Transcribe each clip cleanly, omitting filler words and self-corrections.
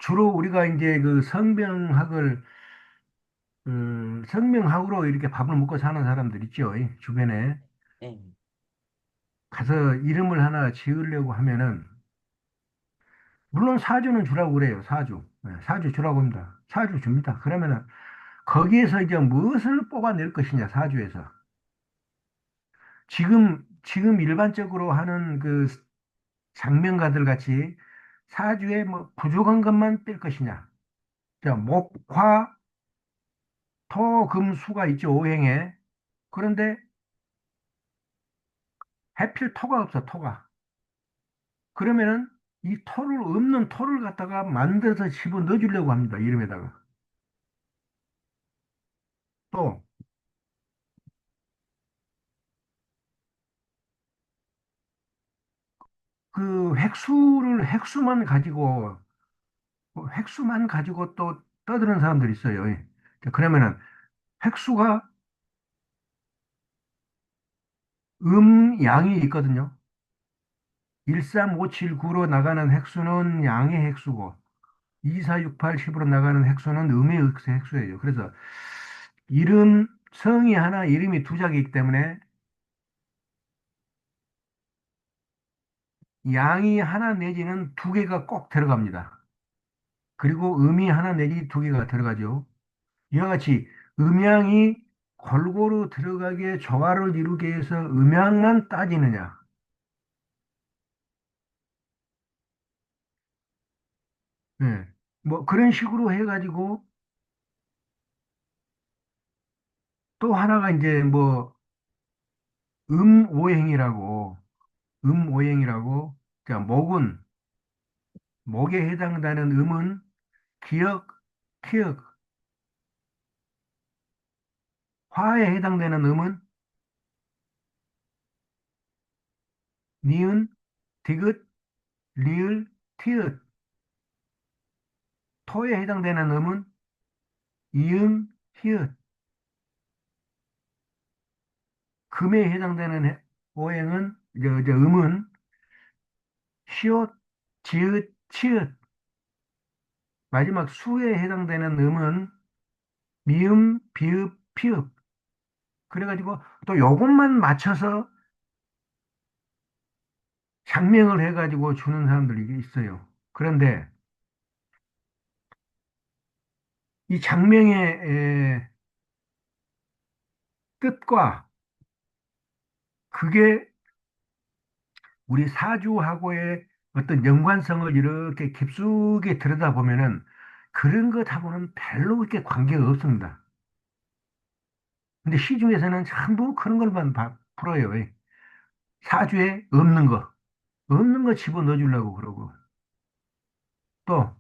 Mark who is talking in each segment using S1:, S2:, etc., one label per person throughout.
S1: 주로 우리가 이제 그 성명학을 성명학으로 이렇게 밥을 먹고 사는 사람들 있죠. 이 주변에
S2: 예,
S1: 가서 이름을 하나 지으려고 하면은 물론 사주는 주라고 그래요. 사주. 네, 사주 주라고 합니다. 사주 줍니다. 그러면은 거기에서 이제 무엇을 뽑아낼 것이냐, 사주에서. 지금 일반적으로 하는 그 장명가들 같이 사주에 뭐 부족한 것만 뺄 것이냐. 자, 목, 화, 토, 금, 수가 있죠, 오행에. 그런데 해필 토가 없어, 토가. 그러면은 이 토를, 없는 토를 갖다가 만들어서 집어 넣어주려고 합니다, 이름에다가. 또, 그 획수만 가지고 또 떠드는 사람들이 있어요. 예. 자, 그러면은 획수가 양이 있거든요. 13579로 나가는 획수는 양의 획수고, 2468, 10으로 나가는 획수는 음의 획수예요. 그래서 성이 하나, 이름이 두 자기이기 때문에 양이 하나 내지는 두 개가 꼭 들어갑니다. 그리고 음이 하나 내지 두 개가 들어가죠. 이와 같이 음양이 골고루 들어가게 조화를 이루게 해서 음양만 따지느냐. 예. 뭐 그런 식으로 해가지고 또 하나가 이제 뭐 음오행이라고 음오행이라고 자 목에 해당되는 음은 기역, 티역, 화에 해당되는 음은 니은, 디귿, 리을, 티읕, 토에 해당되는 음은 이음, 히읗, 금에 해당되는 오행은 음은 시옷, 지읒, 치읓, 마지막 수에 해당되는 음은 미음, 비읍, 피읍. 그래가지고 또 요것만 맞춰서 장명을 해가지고 주는 사람들이 있어요. 그런데 이 장명의 뜻과 그게 우리 사주하고의 어떤 연관성을 이렇게 깊숙이 들여다보면은 그런 것하고는 별로 그렇게 관계가 없습니다. 근데 시중에서는 전부 그런 걸만 풀어요. 사주에 없는 거 집어넣어 주려고 그러고 또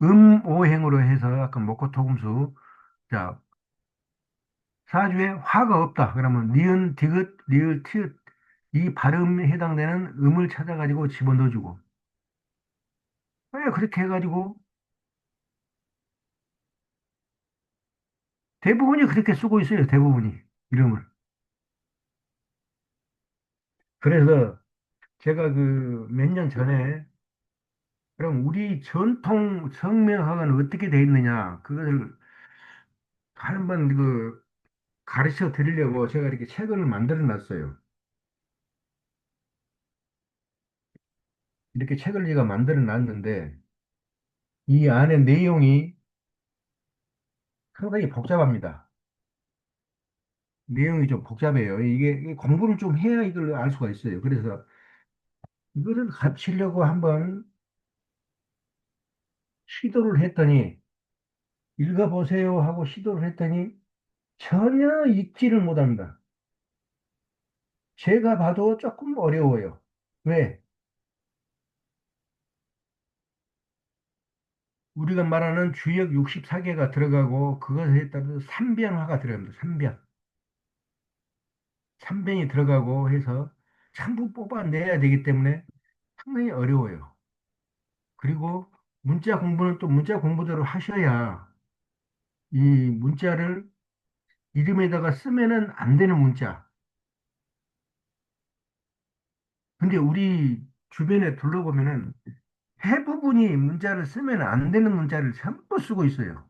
S1: 음오행으로 해서 아까 목화토금수 자 사주에 화가 없다. 그러면 니은, 디귿, 리을, 티읕 이 발음에 해당되는 음을 찾아가지고 집어넣어주고 왜 그렇게 해가지고 대부분이 그렇게 쓰고 있어요. 대부분이 이름을. 그래서 제가 그 몇 년 전에 그럼 우리 전통 성명학은 어떻게 돼 있느냐 그것을 한번 그 가르쳐 드리려고 제가 이렇게 책을 만들어 놨어요. 이렇게 책을 제가 만들어 놨는데 이 안에 내용이 상당히 복잡합니다. 내용이 좀 복잡해요. 이게 공부를 좀 해야 이걸 알 수가 있어요. 그래서 이거를 가르치려고 한번 시도를 했더니 읽어보세요 하고 시도를 했더니 전혀 읽지를 못합니다. 제가 봐도 조금 어려워요. 왜? 우리가 말하는 주역 64개가 들어가고 그것에 따라서 삼변화가 들어갑니다. 삼변. 삼변이 들어가고 해서 전부 뽑아내야 되기 때문에 상당히 어려워요. 그리고 문자 공부대로 하셔야 이 문자를 이름에다가 쓰면은 안 되는 문자. 근데 우리 주변에 둘러보면은 대부분이 문자를 쓰면 안 되는 문자를 전부 쓰고 있어요.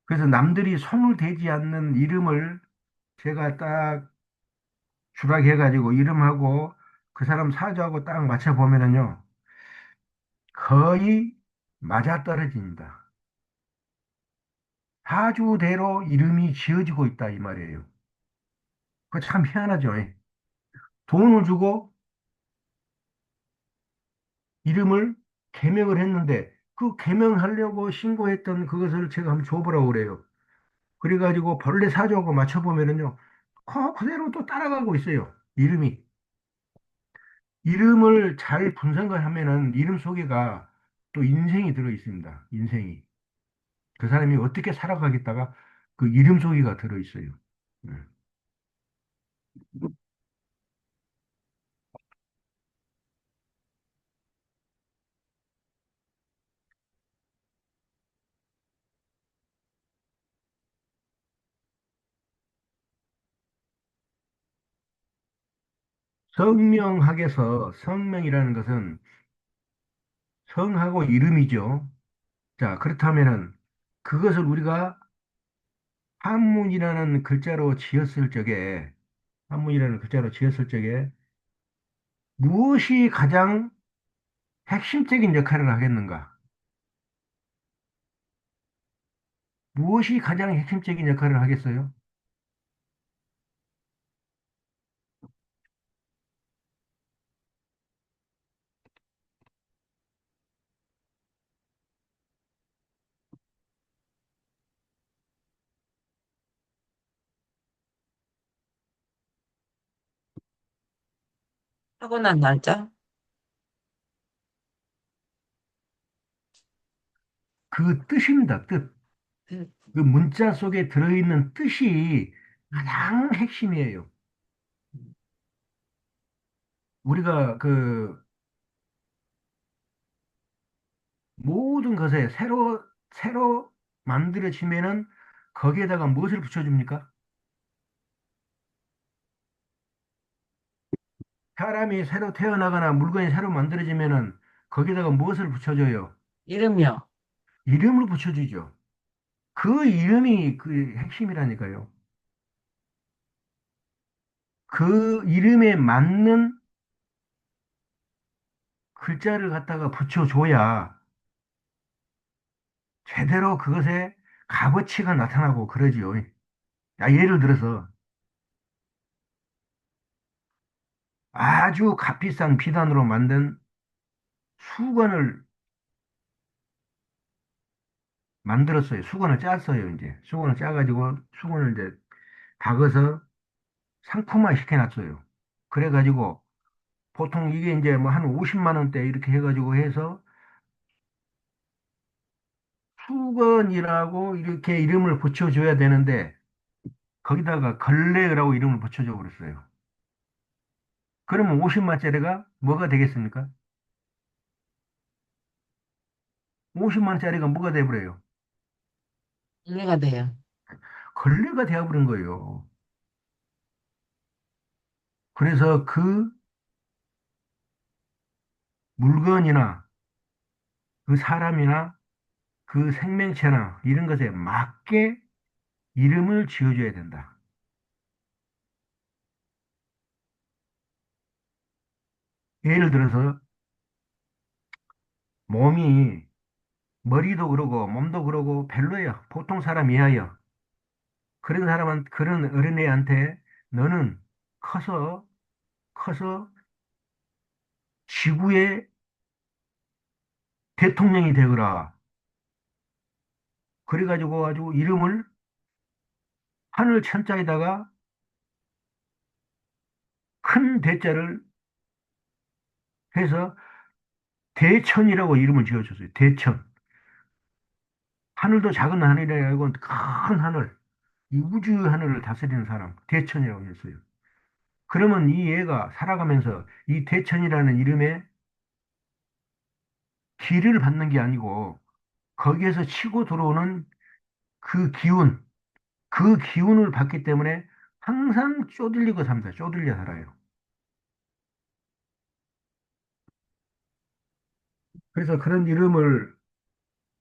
S1: 그래서 남들이 손을 대지 않는 이름을 제가 딱 주락해가지고 이름하고 그 사람 사주하고 딱 맞춰보면은요, 거의 맞아떨어집니다. 사주대로 이름이 지어지고 있다, 이 말이에요. 그거 참 희한하죠. 예. 돈을 주고 이름을 개명을 했는데 그 개명하려고 신고했던 그것을 제가 한번 줘보라고 그래요. 그래가지고 본래 사주하고 맞춰보면은요, 그대로 또 따라가고 있어요. 이름이. 이름을 잘 분석을 하면은 이름 속에가 또 인생이 들어 있습니다. 인생이. 그 사람이 어떻게 살아가겠다가 그 이름 속에가 들어 있어요. 음. 성명학에서 성명이라는 것은 성하고 이름이죠. 자, 그렇다면은 그것을 우리가 한문이라는 글자로 지었을 적에, 한문이라는 글자로 지었을 적에 무엇이 가장 핵심적인 역할을 하겠는가? 무엇이 가장 핵심적인 역할을 하겠어요?
S2: 타고난 날짜?
S1: 그 뜻입니다. 뜻.
S2: 음,
S1: 그 문자 속에 들어있는 뜻이 가장 핵심이에요. 우리가 그 모든 것에 새로 만들어지면은 거기에다가 무엇을 붙여줍니까? 사람이 새로 태어나거나 물건이 새로 만들어지면은 거기다가 무엇을 붙여줘요?
S2: 이름이요.
S1: 이름을 붙여주죠. 그 이름이 그 핵심이라니까요. 그 이름에 맞는 글자를 갖다가 붙여줘야 제대로 그것의 값어치가 나타나고 그러지요. 야, 예를 들어서 아주 값비싼 비단으로 만든 수건을 만들었어요. 수건을 짰어요, 이제. 수건을 짜가지고 수건을 이제 박아서 상품화 시켜놨어요. 그래가지고 보통 이게 이제 뭐 한 50만 원대 이렇게 해가지고 해서 수건이라고 이렇게 이름을 붙여줘야 되는데 거기다가 걸레라고 이름을 붙여줘 버렸어요. 그러면 50만짜리가 뭐가 되겠습니까? 50만 원짜리가 뭐가 돼버려요?
S2: 이해가 돼요.
S1: 걸레가 되어버린 거예요. 그래서 그 물건이나 그 사람이나 그 생명체나 이런 것에 맞게 이름을 지어줘야 된다. 예를 들어서 몸이 머리도 그러고 몸도 그러고 별로예요. 보통 사람 이하예요. 그런 사람은 그런 어린애한테 너는 커서 커서 지구의 대통령이 되거라. 그래가지고 아주 이름을 하늘 천자에다가 큰 대자를 해서 대천이라고 이름을 지어줬어요. 대천. 하늘도 작은 하늘이 아니고 큰 하늘. 이 우주 하늘을 다스리는 사람. 대천이라고 했어요. 그러면 이 애가 살아가면서 이 대천이라는 이름에 기를 받는 게 아니고 거기에서 치고 들어오는 그 기운, 그 기운을 받기 때문에 항상 쪼들리고 삽니다. 쪼들려 살아요. 그래서 그런 이름을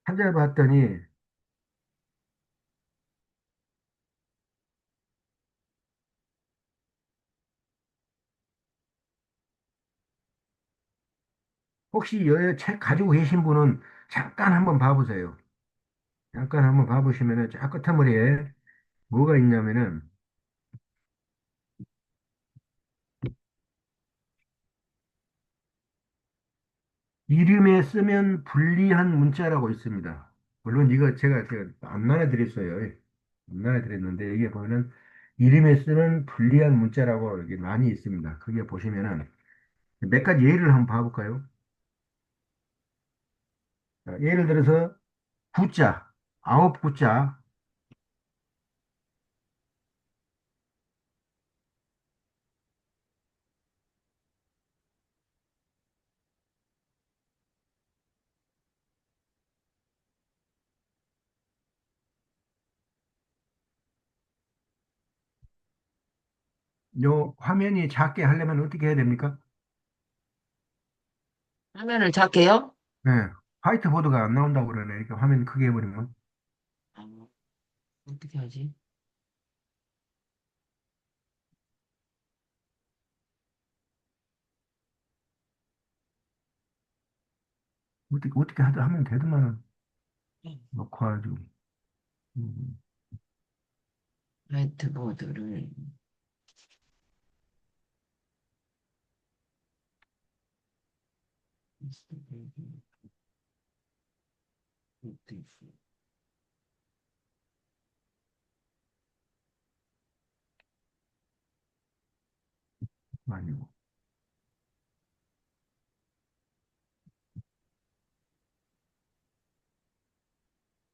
S1: 찾아봤더니 혹시 이 책 가지고 계신 분은 잠깐 한번 봐보세요. 잠깐 한번 봐보시면은 저 끝머리에 뭐가 있냐면은 이름에 쓰면 불리한 문자라고 있습니다. 물론 이거 제가 안 나눠드렸어요. 안 나눠드렸는데 여기에 보면은 이름에 쓰는 불리한 문자라고 여기 많이 있습니다. 거기에 보시면은 몇 가지 예를 한번 봐볼까요? 자, 예를 들어서 구자, 아홉 구자, 요 화면이 작게 하려면 어떻게 해야 됩니까?
S2: 화면을 작게요?
S1: 네, 화이트보드가 안 나온다고 그러네. 이렇게 화면 크게 해버리면
S2: 아, 어떻게 하지?
S1: 어떻게 하다 하면 되더만은
S2: 네.
S1: 녹화가지고. 음,
S2: 화이트보드를,
S1: 아니고.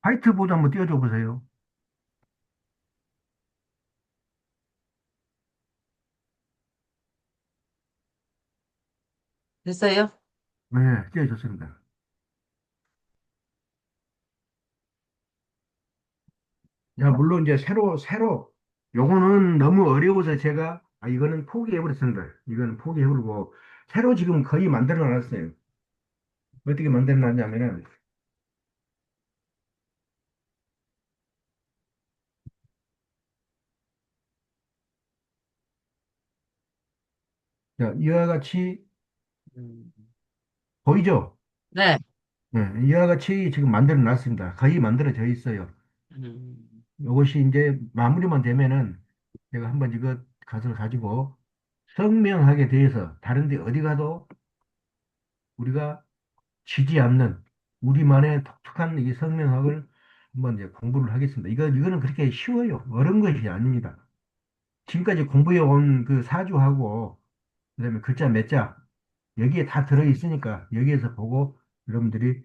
S1: 화이트보드 한번 띄워줘 보세요.
S2: 됐어요?
S1: 네, 띄워줬습니다. 야, 물론 이제 요거는 너무 어려워서 제가, 이거는 포기해버렸습니다. 이거는 포기해버리고, 새로 지금 거의 만들어 놨어요. 어떻게 만들어 놨냐면은, 자, 이와 같이,
S2: 음.
S1: 보이죠?
S2: 네.
S1: 네, 이와 같이 지금 만들어 놨습니다. 거의 만들어져 있어요.
S2: 음.
S1: 이것이 이제 마무리만 되면은, 제가 한번 이거 가서 가지고, 성명학에 대해서 다른 데 어디 가도 우리가 지지 않는 우리만의 독특한 이 성명학을 한번 이제 공부를 하겠습니다. 이거는 그렇게 쉬워요. 어려운 것이 아닙니다. 지금까지 공부해 온 그 사주하고, 그다음에 글자 몇 자, 여기에 다 들어있으니까 여기에서 보고 여러분들이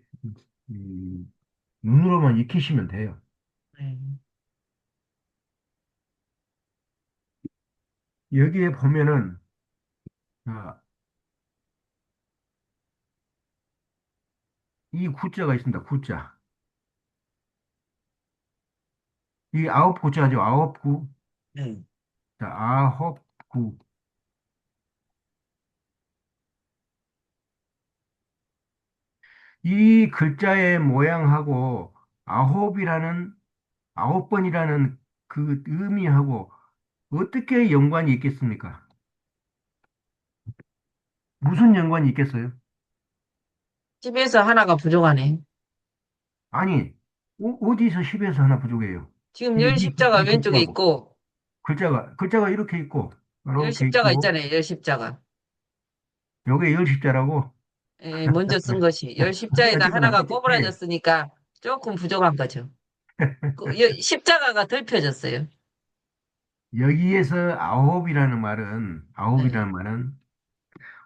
S1: 음, 눈으로만 익히시면 돼요.
S2: 네.
S1: 여기에 보면은, 아, 이 구자가 있습니다. 구자. 이 아홉 구자죠. 아홉 구.
S2: 네.
S1: 자, 아홉 구. 이 글자의 모양하고 아홉이라는 아홉 번이라는 그 의미하고 어떻게 연관이 있겠습니까? 무슨 연관이 있겠어요?
S2: 집에서 하나가 부족하네.
S1: 아니, 어디서 10에서 하나 부족해요?
S2: 지금 열 십자가
S1: 이
S2: 왼쪽에
S1: 글자하고
S2: 있고,
S1: 글자가 이렇게 있고
S2: 열
S1: 이렇게
S2: 십자가
S1: 있고
S2: 있잖아요. 열 십자가.
S1: 요게 열십자라고.
S2: 예, 먼저 쓴 것이. 열
S1: 우리가
S2: 십자에다
S1: 지금
S2: 하나가
S1: 하여튼
S2: 꼬부라졌으니까 조금 부족한 거죠. 십자가가 덜 펴졌어요.
S1: 여기에서
S2: 네.
S1: 아홉이라는 말은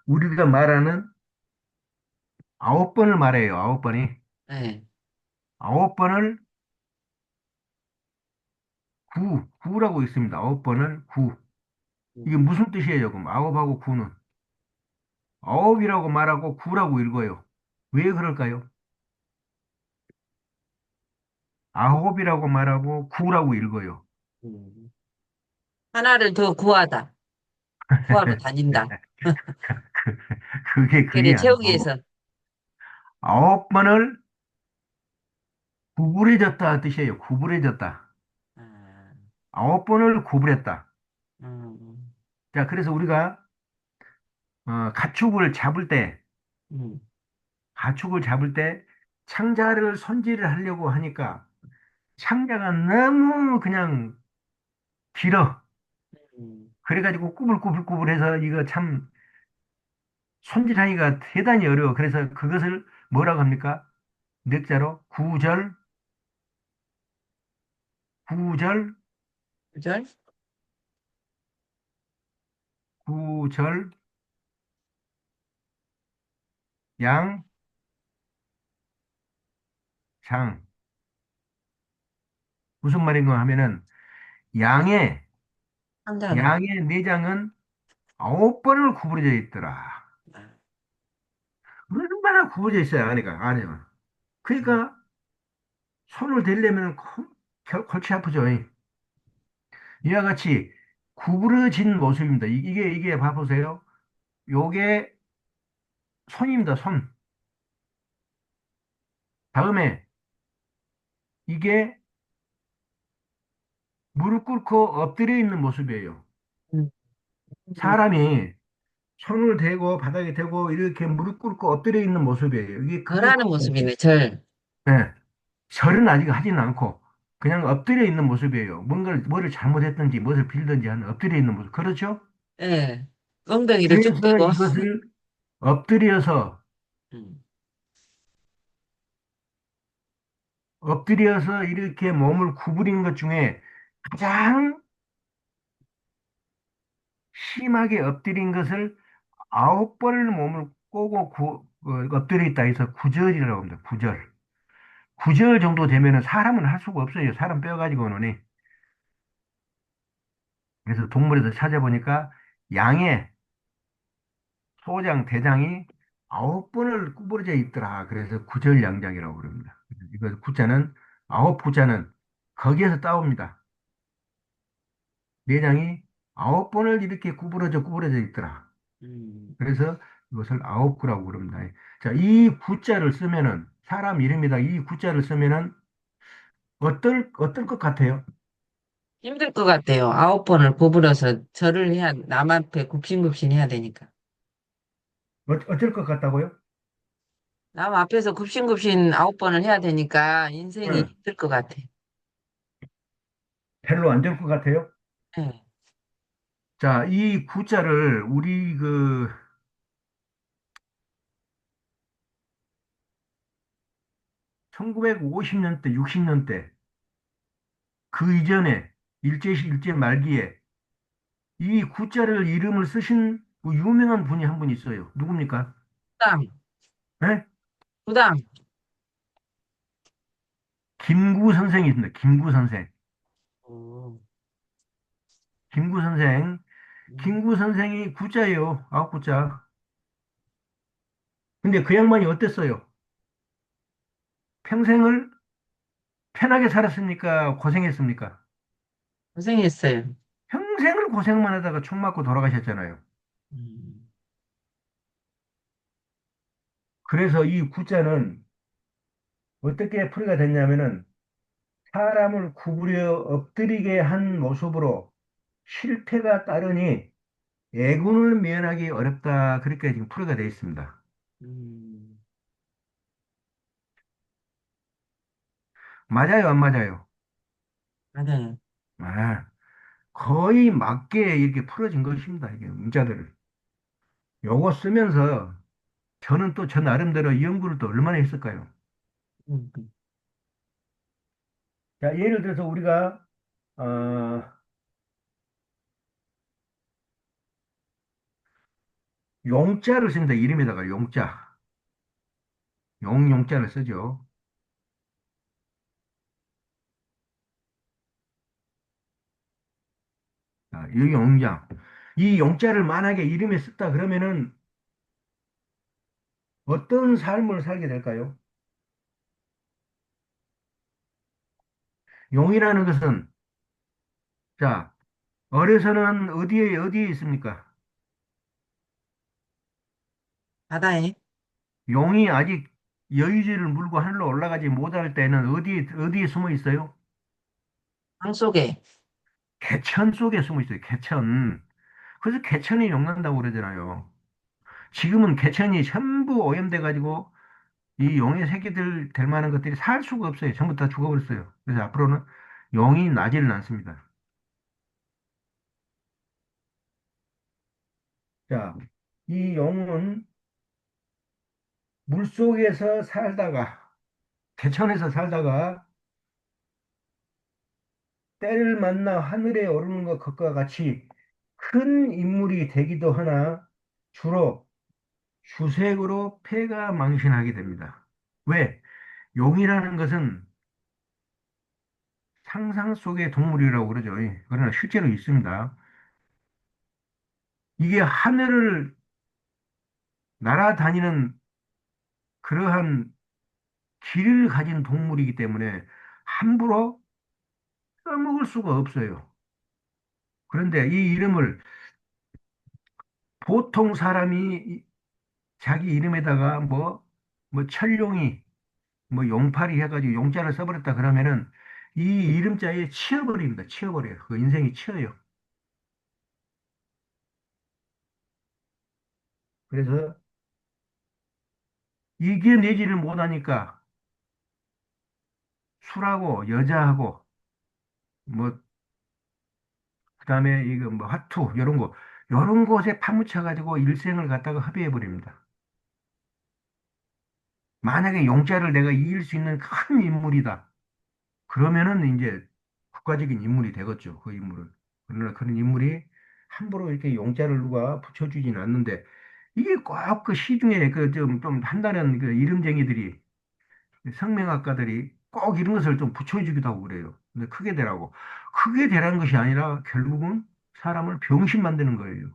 S1: 우리가 말하는 아홉 번을 말해요. 아홉 번이
S2: 네.
S1: 아홉 번을 구라고 있습니다. 아홉 번을 구. 이게
S2: 음.
S1: 무슨 뜻이에요? 그럼 아홉하고 구는 아홉이라고 말하고 구라고 읽어요. 왜 그럴까요? 아홉이라고 말하고 구라고 읽어요.
S2: 음. 하나를 더 구하다. 구하러 다닌다.
S1: 그게
S2: 그래, 채우기
S1: 아니고,
S2: 위해서.
S1: 9번을 구부려졌다 뜻이에요. 구부려졌다.
S2: 아,
S1: 9번을 구부렸다.
S2: 음,
S1: 자, 그래서 우리가 가축을 잡을 때,
S2: 음,
S1: 가축을 잡을 때 창자를 손질을 하려고 하니까 창자가 너무 그냥 길어.
S2: 음.
S1: 그래가지고 꾸불꾸불꾸불해서 이거 참 손질하기가 대단히 어려워. 그래서 그것을 뭐라고 합니까? 넉자로 구절,
S2: 구절?
S1: 구절, 양, 장. 무슨 말인가 하면은 양의,
S2: 상자가.
S1: 양의 내장은 9번을 구부러져 있더라.
S2: 아,
S1: 얼마나 구부러져 있어야 아니가.
S2: 음,
S1: 그러니까 손을 대려면 골치 아프죠. 이와 같이 구부러진 모습입니다. 이게 봐보세요. 요게 손입니다. 손. 다음에 이게 무릎 꿇고 엎드려 있는 모습이에요.
S2: 음,
S1: 사람이 손을 대고 바닥에 대고 이렇게 무릎 꿇고 엎드려 있는 모습이에요. 그게
S2: 절하는 모습이네, 절.
S1: 예, 절은 아직 하지는 않고 그냥 엎드려 있는 모습이에요. 뭐를 잘못했든지 무엇을 빌든지 하는 엎드려 있는 모습. 그렇죠?
S2: 예. 엉덩이를 쭉
S1: 그래서
S2: 펴고.
S1: 이것을 엎드려서
S2: 음,
S1: 엎드려서 이렇게 몸을 구부린 것 중에 가장 심하게 엎드린 것을 9번을 몸을 꼬고 엎드려 있다 해서 구절이라고 합니다. 구절. 구절 정도 되면은 사람은 할 수가 없어요. 사람 뼈 가지고는. 그래서 동물에서 찾아보니까 양의 소장, 대장이 9번을 구부러져 있더라. 그래서 구절양장이라고 그럽니다. 이거 구자는, 9구자는 거기에서 따옵니다. 내장이 9번을 이렇게 구부러져 있더라.
S2: 음.
S1: 그래서 이것을 아홉구라고 그럽니다. 자, 이 구자를 쓰면은, 사람 이름이다. 이 구자를 쓰면은, 어떨 것 같아요?
S2: 힘들 것 같아요. 9번을 구부려서 절을 해야, 남 앞에 굽신굽신 해야 되니까.
S1: 어쩔 것 같다고요?
S2: 남 앞에서 굽신굽신 9번을 해야 되니까 인생이
S1: 응.
S2: 힘들 것 같아.
S1: 별로 안 될 것 같아요?
S2: 예.
S1: 자, 이 구자를 우리 1950년대, 60년대 그 이전에 일제 말기에 이 구자를 이름을 쓰신 그 유명한 분이 한 분 있어요. 누굽니까?
S2: 부당,
S1: 네?
S2: 부당.
S1: 김구 선생이 있습니다. 김구 선생.
S2: 어,
S1: 김구 선생.
S2: 음,
S1: 김구 선생이 구자예요. 아홉 구자. 근데 그 양반이 어땠어요? 평생을 편하게 살았습니까? 고생했습니까?
S2: 고생했어요.
S1: 평생을 고생만 하다가 총 맞고 돌아가셨잖아요.
S2: 음,
S1: 그래서 이 구자는 어떻게 풀이가 됐냐면은 사람을 구부려 엎드리게 한 모습으로 실패가 따르니 애군을 면하기 어렵다. 그렇게 지금 풀이가 되어 있습니다.
S2: 음,
S1: 맞아요, 안 맞아요?
S2: 맞아요.
S1: 아, 거의 맞게 이렇게 풀어진 것입니다. 이게 문자들을. 요거 쓰면서 저는 또 저 나름대로 연구를 또 얼마나 했을까요?
S2: 음,
S1: 자, 예를 들어서 우리가 어, 용자를 씁니다. 이름에다가 용자. 용자를 쓰죠. 자, 이 용자. 이 용자를 만약에 이름에 썼다 그러면은 어떤 삶을 살게 될까요? 용이라는 것은 자, 어려서는 어디에 있습니까?
S2: 바다에,
S1: 용이 아직 여의지를 물고 하늘로 올라가지 못할 때는 어디에 숨어 있어요?
S2: 땅 속에,
S1: 개천 속에 숨어 있어요. 개천. 그래서 개천이 용난다고 그러잖아요. 지금은 개천이 전부 오염돼 가지고 이 용의 새끼들 될 만한 것들이 살 수가 없어요. 전부 다 죽어버렸어요. 그래서 앞으로는 용이 나지는 않습니다. 자, 이 용은 물속에서 살다가 개천에서 살다가 때를 만나 하늘에 오르는 것과 같이 큰 인물이 되기도 하나 주로 주색으로 패가 망신하게 됩니다. 왜? 용이라는 것은 상상 속의 동물이라고 그러죠. 예. 그러나 실제로 있습니다. 이게 하늘을 날아다니는 그러한 길을 가진 동물이기 때문에 함부로 써먹을 수가 없어요. 그런데 이 이름을 보통 사람이 자기 이름에다가 뭐 철룡이, 뭐 용팔이 해가지고 용자를 써버렸다 그러면은 이 이름자에 치여버립니다. 치여버려요. 그 인생이 치여요. 그래서 이겨내지를 못하니까 술하고 여자하고 뭐 그다음에 이거 뭐 화투 이런 곳에 파묻혀가지고 일생을 갖다가 허비해 버립니다. 만약에 용자를 내가 이길 수 있는 큰 인물이다. 그러면은 이제 국가적인 인물이 되겠죠. 그 인물은. 그러나 그런 인물이 함부로 이렇게 용자를 누가 붙여주진 않는데 이게 꼭 그 시중에 그 좀 한다는 그 이름쟁이들이 성명학가들이 꼭 이런 것을 좀 붙여주기도 하고 그래요. 근데 크게 되라고. 크게 되라는 것이 아니라 결국은 사람을 병신 만드는 거예요.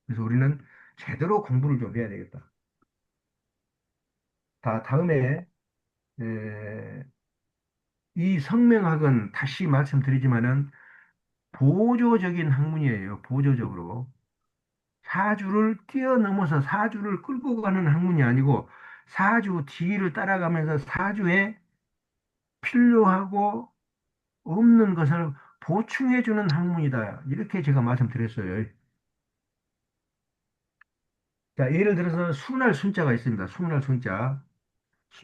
S1: 그래서 우리는 제대로 공부를 좀 해야 되겠다. 다음에 에, 이 성명학은 다시 말씀드리지만은 보조적인 학문이에요. 보조적으로. 사주를 뛰어넘어서 사주를 끌고 가는 학문이 아니고 사주 뒤를 따라가면서 사주에 필요하고 없는 것을 보충해주는 학문이다. 이렇게 제가 말씀드렸어요. 자, 예를 들어서 순할 순자가 있습니다. 순할 순자.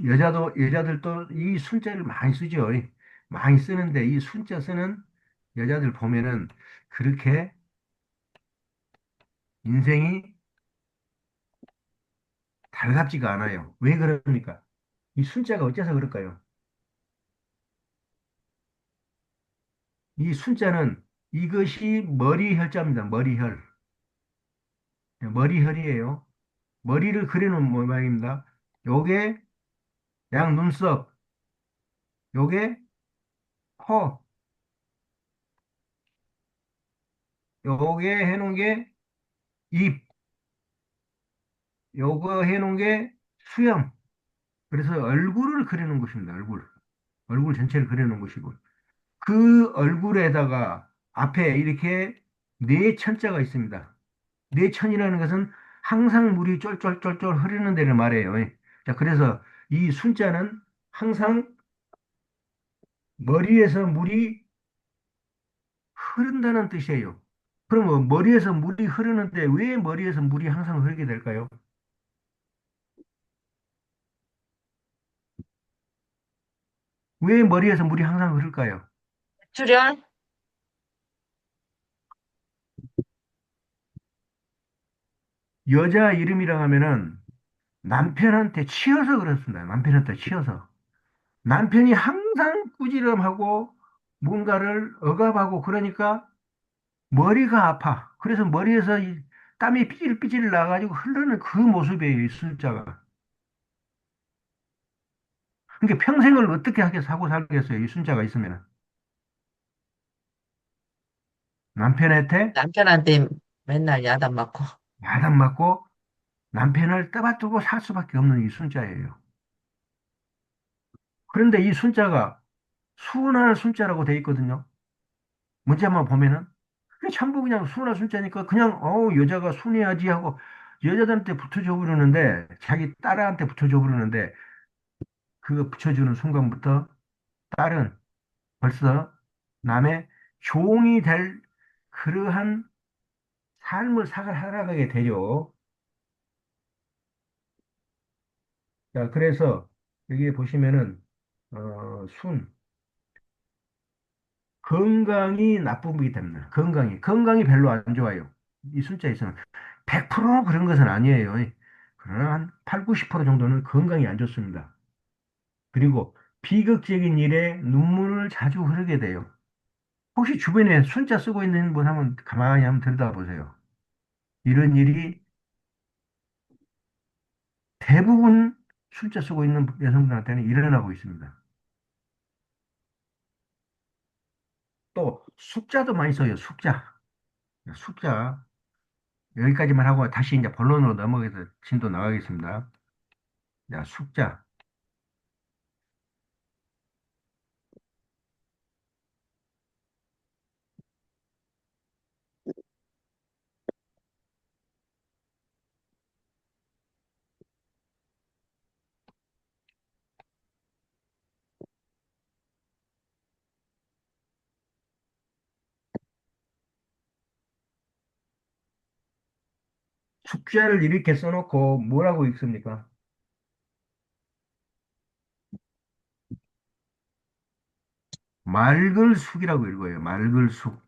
S1: 여자들도 이 순자를 많이 쓰죠. 많이 쓰는데 이 순자 쓰는 여자들 보면은 그렇게 인생이 달갑지가 않아요. 왜 그럽니까? 이 순자가 어째서 그럴까요? 이 순자는 이것이 머리혈자입니다. 머리혈. 네, 머리혈이에요. 머리를 그리는 모양입니다. 요게 양 눈썹, 요게 코, 요게 해놓은 게 입, 요거 해놓은 게 수염. 그래서 얼굴을 그리는 것입니다. 얼굴. 얼굴 전체를 그리는 것이고. 그 얼굴에다가 앞에 이렇게 네 천자가 있습니다. 네 천이라는 것은 항상 물이 쫄쫄쫄쫄 흐르는 데를 말해요. 자, 그래서 이 순자는 항상 머리에서 물이 흐른다는 뜻이에요. 그러면 머리에서 물이 흐르는데 왜 머리에서 물이 항상 흐르게 될까요? 왜 머리에서 물이 항상 흐를까요?
S2: 출연,
S1: 여자 이름이라 하면은 남편한테 치여서 그렇습니다. 남편한테 치여서. 남편이 항상 꾸지람하고 뭔가를 억압하고 그러니까 머리가 아파. 그래서 머리에서 땀이 삐질삐질 나가지고 흐르는 그 모습이에요, 이 순자가. 그러니까 평생을 어떻게 하게 사고 살겠어요, 이 순자가 있으면. 남편한테
S2: 남편한테 맨날 야단 맞고.
S1: 야단 맞고 남편을 떠받들고 살 수밖에 없는 이 순자예요. 그런데 이 순자가 순할 순자라고 돼 있거든요. 문자만 보면은. 그게 전부 그냥 수나 순자니까 그냥 여자가 순해야지 하고 여자들한테 붙여줘 부르는데 자기 딸한테 붙여줘 부르는데 그거 붙여주는 순간부터 딸은 벌써 남의 종이 될 그러한 삶을 살아가게 되죠. 자, 그래서 여기 보시면은 순 건강이 나쁨이기 때문에 건강이 별로 안 좋아요. 이 숫자에 있어는 100% 그런 것은 아니에요. 그러나 한 8, 90% 정도는 건강이 안 좋습니다. 그리고 비극적인 일에 눈물을 자주 흐르게 돼요. 혹시 주변에 순자 쓰고 있는 분 한번 가만히 한번 들여다보세요. 이런 일이 대부분 순자 쓰고 있는 여성분한테는 일어나고 있습니다. 또 숙자도 많이 써요. 숙자. 여기까지만 하고 다시 이제 본론으로 넘어가서 진도 나가겠습니다. 자, 숙자. 숙자를 이렇게 써놓고 뭐라고 읽습니까? 맑을 숙이라고 읽어요. 맑을 숙.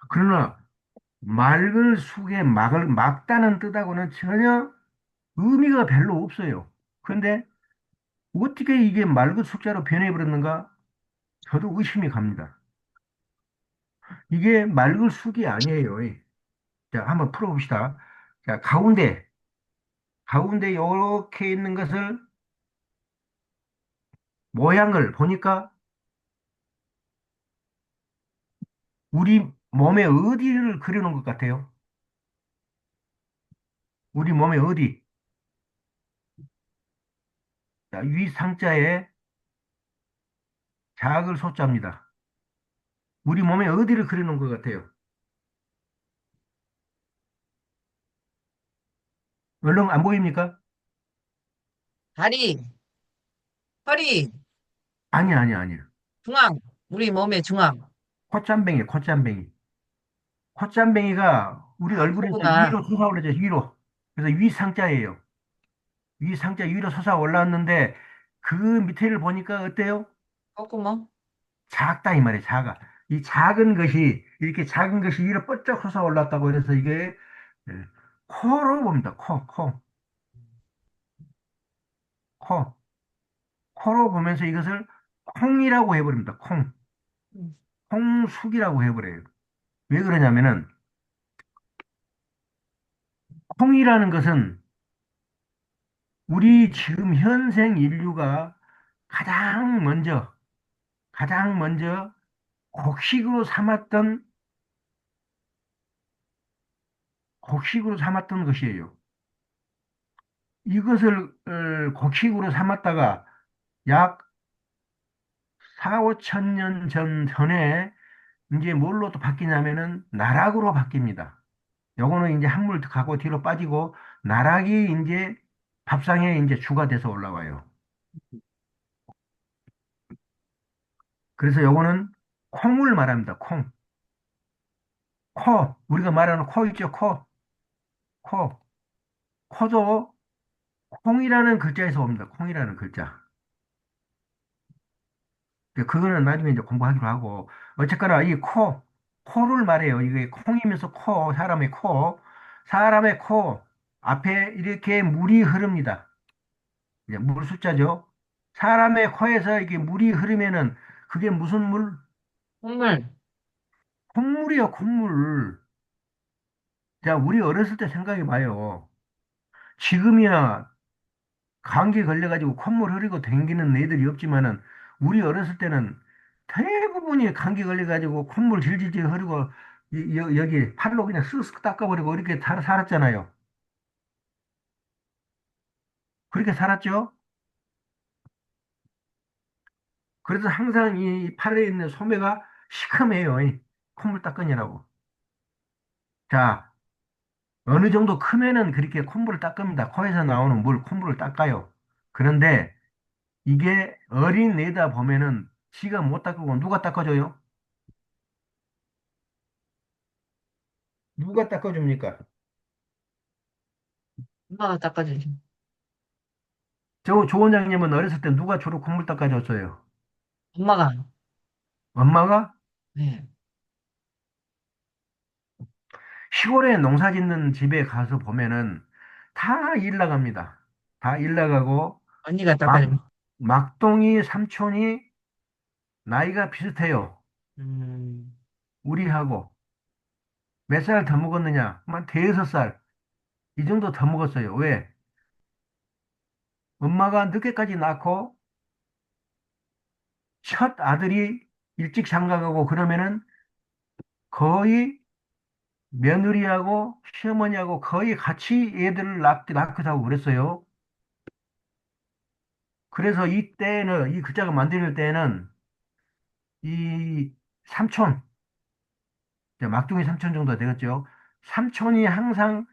S1: 그러나 맑을 숙에 막다는 뜻하고는 전혀 의미가 별로 없어요. 그런데 어떻게 이게 맑은 숙자로 변해버렸는가? 저도 의심이 갑니다. 이게 맑을 숙이 아니에요. 자, 한번 풀어봅시다. 자, 가운데 이렇게 있는 것을 모양을 보니까 우리 몸의 어디를 그려놓은 것 같아요? 우리 몸의 어디? 자, 위상자에 자악을 소자입니다. 우리 몸의 어디를 그려놓은 것 같아요? 얼른 안 보입니까?
S2: 다리, 허리,
S1: 아니.
S2: 중앙, 우리 몸의 중앙.
S1: 콧잔뱅이. 콧잔뱅이가 우리 얼굴에서
S2: 코구나.
S1: 위로 솟아오르죠, 위로. 그래서 위상자예요. 위상자 위로 솟아올랐는데 그 밑에를 보니까 어때요?
S2: 콧구멍.
S1: 작다 이 말이에요, 작아. 이 작은 것이 이렇게 작은 것이 위로 뻗쩍 솟아올랐다고 해서 이게 예, 코로 봅니다. 코. 코로 보면서 이것을 콩이라고 해버립니다.
S2: 음,
S1: 콩숙이라고 해버려요. 왜 그러냐면은 콩이라는 것은 우리 지금 현생 인류가 가장 먼저 가장 먼저 곡식으로 삼았던 곡식으로 삼았던 것이에요. 이것을 곡식으로 삼았다가 약 4, 5천 년 전에 이제 뭘로 또 바뀌냐면은 나락으로 바뀝니다. 요거는 이제 한물 가고 뒤로 빠지고 나락이 이제 밥상에 이제 주가 돼서 올라와요. 그래서 요거는 콩을 말합니다. 우리가 말하는 코 있죠? 코. 코도 콩이라는 글자에서 옵니다. 콩이라는 글자. 그거는 나중에 이제 공부하기로 하고. 어쨌거나 이 코를 말해요. 이게 콩이면서 사람의 코 앞에 이렇게 물이 흐릅니다. 이제 물 숫자죠. 사람의 코에서 이게 물이 흐르면은 그게 무슨 물?
S2: 콧물.
S1: 콧물이요, 콧물. 자, 우리 어렸을 때 생각해 봐요. 지금이야 감기 걸려가지고 콧물 흐리고 댕기는 애들이 없지만은 우리 어렸을 때는 대부분이 감기 걸려가지고 콧물 질질질 흐르고 여기 팔로 그냥 쓱쓱 닦아버리고 이렇게 살았잖아요. 그렇게 살았죠? 그래서 항상 이 팔에 있는 소매가 시커매요. 이 콧물 닦으느라고. 자, 어느 정도 크면은 그렇게 콧물을 닦습니다. 코에서 나오는 물, 콧물을 닦아요. 그런데 이게 어린 애다 보면은 지가 못 닦고 누가 닦아줘요? 누가 닦아줍니까?
S2: 엄마가 닦아주지.
S1: 조 원장님은 어렸을 때 누가 주로 콧물 닦아줬어요?
S2: 엄마가.
S1: 엄마가?
S2: 네.
S1: 시골에 농사 짓는 집에 가서 보면은 다 일 나갑니다. 다 일 나가고
S2: 언니가 닦아주면.
S1: 막, 막둥이 삼촌이 나이가 비슷해요.
S2: 음,
S1: 우리하고. 몇 살 더 먹었느냐? 한 대여섯 살. 이 정도 더 먹었어요. 왜? 엄마가 늦게까지 낳고 첫 아들이 일찍 장가가고 그러면은 거의 며느리하고 시어머니하고 거의 같이 애들을 낳기도 하고 그랬어요. 그래서 이때는, 이 글자가 만들 때는 이 삼촌, 이제 막둥이 삼촌 정도 되겠죠. 삼촌이 항상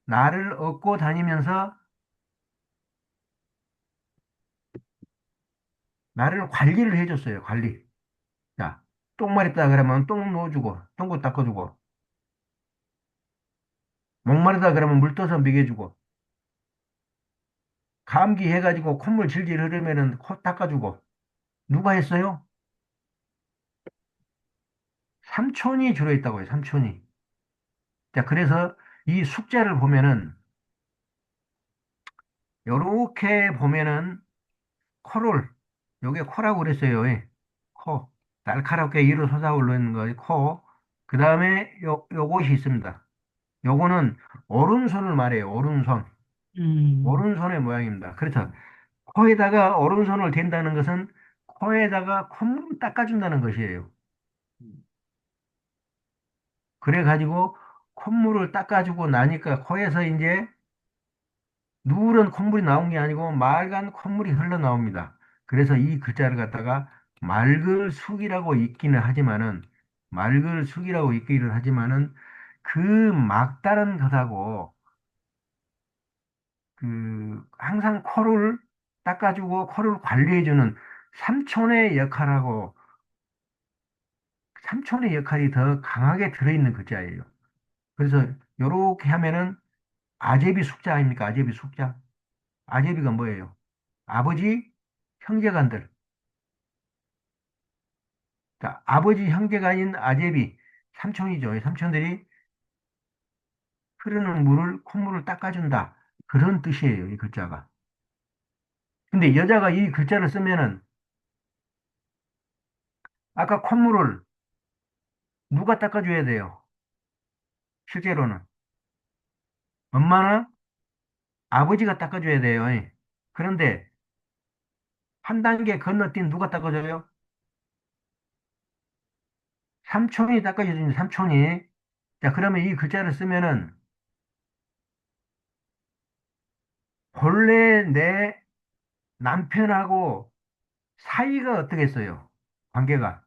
S1: 나를 업고 다니면서 나를 관리를 해줬어요. 관리. 자, 똥 마렸다 그러면 똥 넣어주고, 똥꼬 닦아주고, 목마르다 그러면 물 떠서 먹여주고, 감기 해가지고 콧물 질질 흐르면은 코 닦아주고. 누가 했어요? 삼촌이 주로 했다고요. 삼촌이. 자, 그래서 이 숙제를 보면은 요렇게 보면은 코를 요게 코라고 그랬어요. 예. 코. 날카롭게 위로 솟아오르는 거 코. 그 다음에 요것이 있습니다. 요거는 오른손을 말해요. 오른손.
S2: 음,
S1: 오른손의 모양입니다. 그렇죠. 코에다가 오른손을 댄다는 것은 코에다가 콧물을 닦아준다는 것이에요. 그래가지고 콧물을 닦아주고 나니까 코에서 이제 누런 콧물이 나온 게 아니고 맑은 콧물이 흘러나옵니다. 그래서 이 글자를 갖다가 맑을숙이라고 읽기는 하지만은 맑을숙이라고 읽기를 하지만은 그 막다른 것하고 그 항상 코를 닦아주고 코를 관리해주는 삼촌의 역할하고 삼촌의 역할이 더 강하게 들어있는 글자예요. 그래서 요렇게 하면은 아제비 숙자 아닙니까? 아제비 숙자. 아제비가 뭐예요? 아버지, 형제간들. 자, 아버지 형제간인 아제비, 삼촌이죠. 이 삼촌들이 흐르는 물을, 콧물을 닦아준다. 그런 뜻이에요, 이 글자가. 근데 여자가 이 글자를 쓰면은 아까 콧물을 누가 닦아줘야 돼요? 실제로는. 엄마나 아버지가 닦아줘야 돼요. 그런데 한 단계 건너뛴 누가 닦아줘요? 삼촌이 닦아주는 삼촌이. 자, 그러면 이 글자를 쓰면은 본래 내 남편하고 사이가 어떻겠어요? 관계가.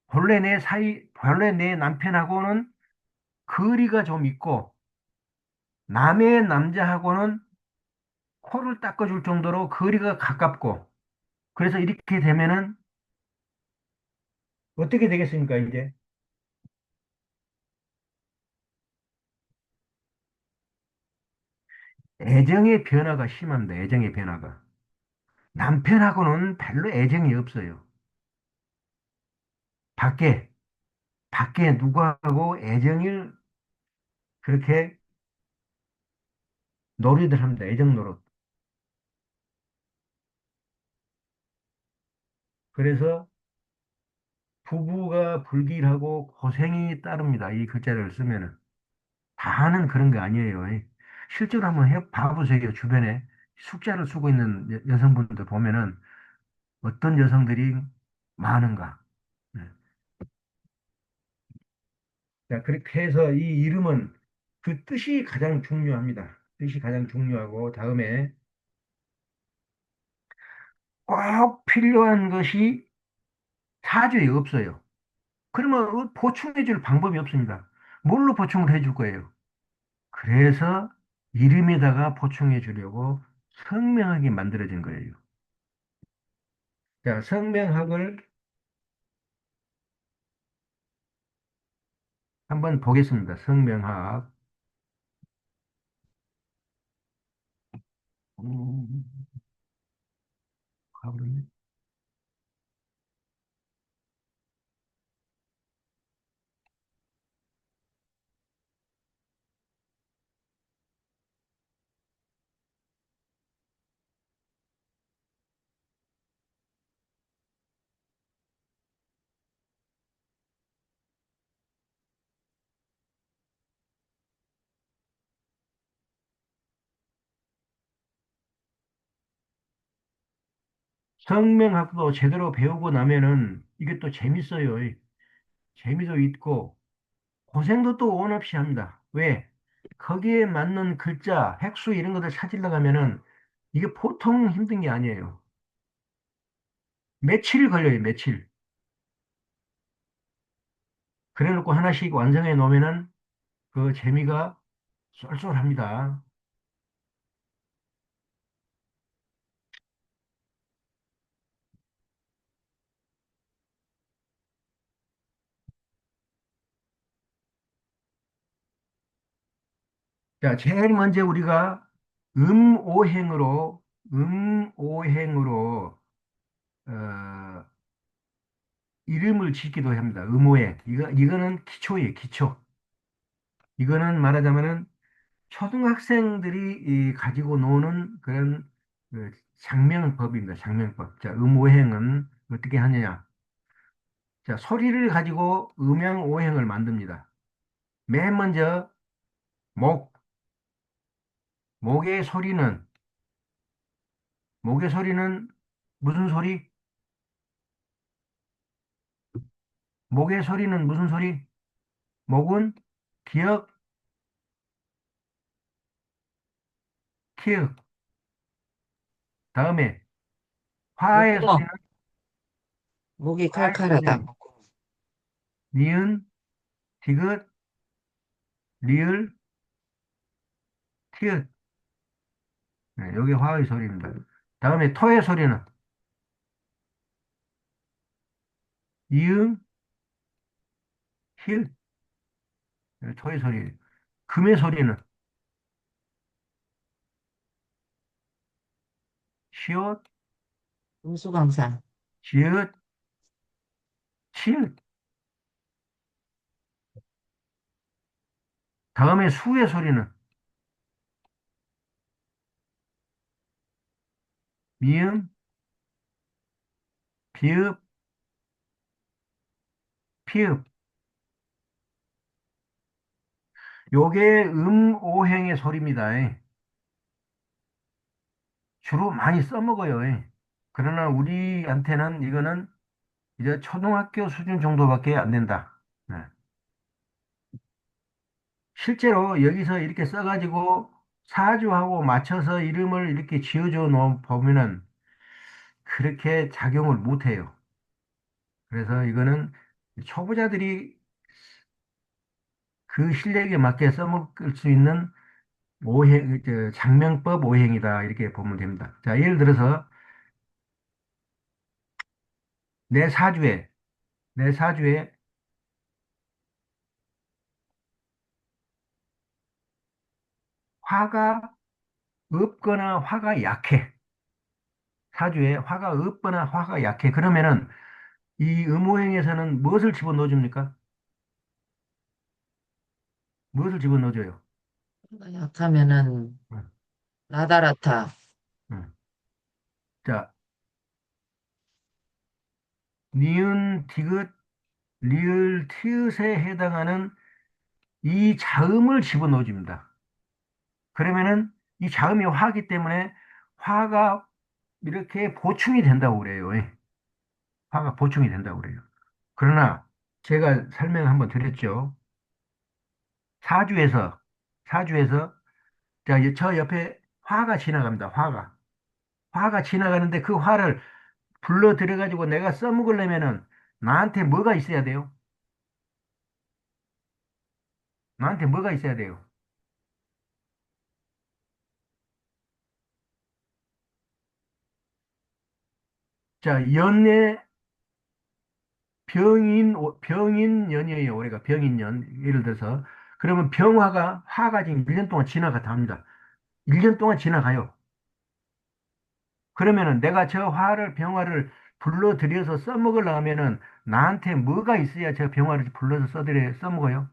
S1: 본래 내 남편하고는 거리가 좀 있고, 남의 남자하고는 코를 닦아줄 정도로 거리가 가깝고, 그래서 이렇게 되면은 어떻게 되겠습니까, 이제? 애정의 변화가 심합니다, 애정의 변화가. 남편하고는 별로 애정이 없어요. 밖에, 밖에 누구하고 애정을 그렇게 노리들 합니다, 애정 노릇. 그래서 부부가 불길하고 고생이 따릅니다, 이 글자를 쓰면은. 다는 그런 게 아니에요. 실제로 한번 봐보세요. 주변에 숙자를 쓰고 있는 여성분들 보면은 어떤 여성들이 많은가. 네. 자, 그렇게 해서 이 이름은 그 뜻이 가장 중요합니다. 뜻이 가장 중요하고, 다음에 꼭 필요한 것이 사주에 없어요. 그러면 보충해 줄 방법이 없습니다. 뭘로 보충을 해줄 거예요? 그래서 이름에다가 보충해 주려고 성명학이 만들어진 거예요. 자, 성명학을 한번 보겠습니다. 성명학. 음, 가버렸네. 성명학도 제대로 배우고 나면은 이게 또 재밌어요. 재미도 있고 고생도 또 원 없이 합니다. 왜? 거기에 맞는 글자, 획수 이런 것들 찾으려고 하면은 이게 보통 힘든 게 아니에요. 며칠 걸려요, 며칠. 그래 놓고 하나씩 완성해 놓으면은 그 재미가 쏠쏠합니다. 자, 제일 먼저 우리가 음오행으로, 음오행으로, 어, 이름을 짓기도 합니다. 음오행. 이거는 기초예요, 기초. 이거는 말하자면은 초등학생들이 가지고 노는 그런 그 장명법입니다. 장명법. 자, 음오행은 어떻게 하느냐. 자, 소리를 가지고 음양오행을 만듭니다. 맨 먼저 목, 목의 소리는, 목의 소리는 무슨 소리? 목의 소리는 무슨 소리? 목은 기역, 키읔. 다음에 화의
S2: 목구멍,
S1: 소리는,
S2: 목이
S1: 화의
S2: 칼칼하다.
S1: 소리는 니은, 디귿, 리을, 티읕. 네, 여기 화의 소리입니다. 다음에 토의 소리는 이응, 힐, 네, 토의 소리. 금의 소리는 시옷,
S2: 음수강사,
S1: 지읒, 칠. 다음에 수의 소리는 미음, 비읍, 피읍. 요게 음오행의 소리입니다. 주로 많이 써먹어요. 그러나 우리한테는 이거는 이제 초등학교 수준 정도밖에 안 된다. 네. 실제로 여기서 이렇게 써가지고 사주하고 맞춰서 이름을 이렇게 지어줘 놓 보면은 그렇게 작용을 못 해요. 그래서 이거는 초보자들이 그 실력에 맞게 써먹을 수 있는 오행, 장명법 오행이다. 이렇게 보면 됩니다. 자, 예를 들어서 내 사주에, 내 사주에 화가 없거나 화가 약해. 사주에 화가 없거나 화가 약해. 그러면은 이 음오행에서는 무엇을 집어넣어 줍니까? 무엇을 집어넣어줘요?
S2: 약하면은
S1: 응,
S2: 나다라타,
S1: 응. 자, 니은, 디귿, 리을, 티읕에 해당하는 이 자음을 집어넣어 줍니다. 그러면은 이 자음이 화기 때문에 화가 이렇게 보충이 된다고 그래요. 화가 보충이 된다고 그래요. 그러나 제가 설명 한번 드렸죠. 사주에서 사주에서. 자, 저 옆에 화가 지나갑니다. 화가 지나가는데 그 화를 불러들여가지고 내가 써먹으려면은 나한테 뭐가 있어야 돼요? 나한테 뭐가 있어야 돼요? 자, 연애 병인년이에요. 우리가 병인년. 예를 들어서. 그러면 화가 지금 1년 동안 지나갑니다. 1년 동안 지나가요. 그러면은 내가 저 병화를 불러들여서 써먹으려 하면은 나한테 뭐가 있어야 저 병화를 불러서 써먹어요?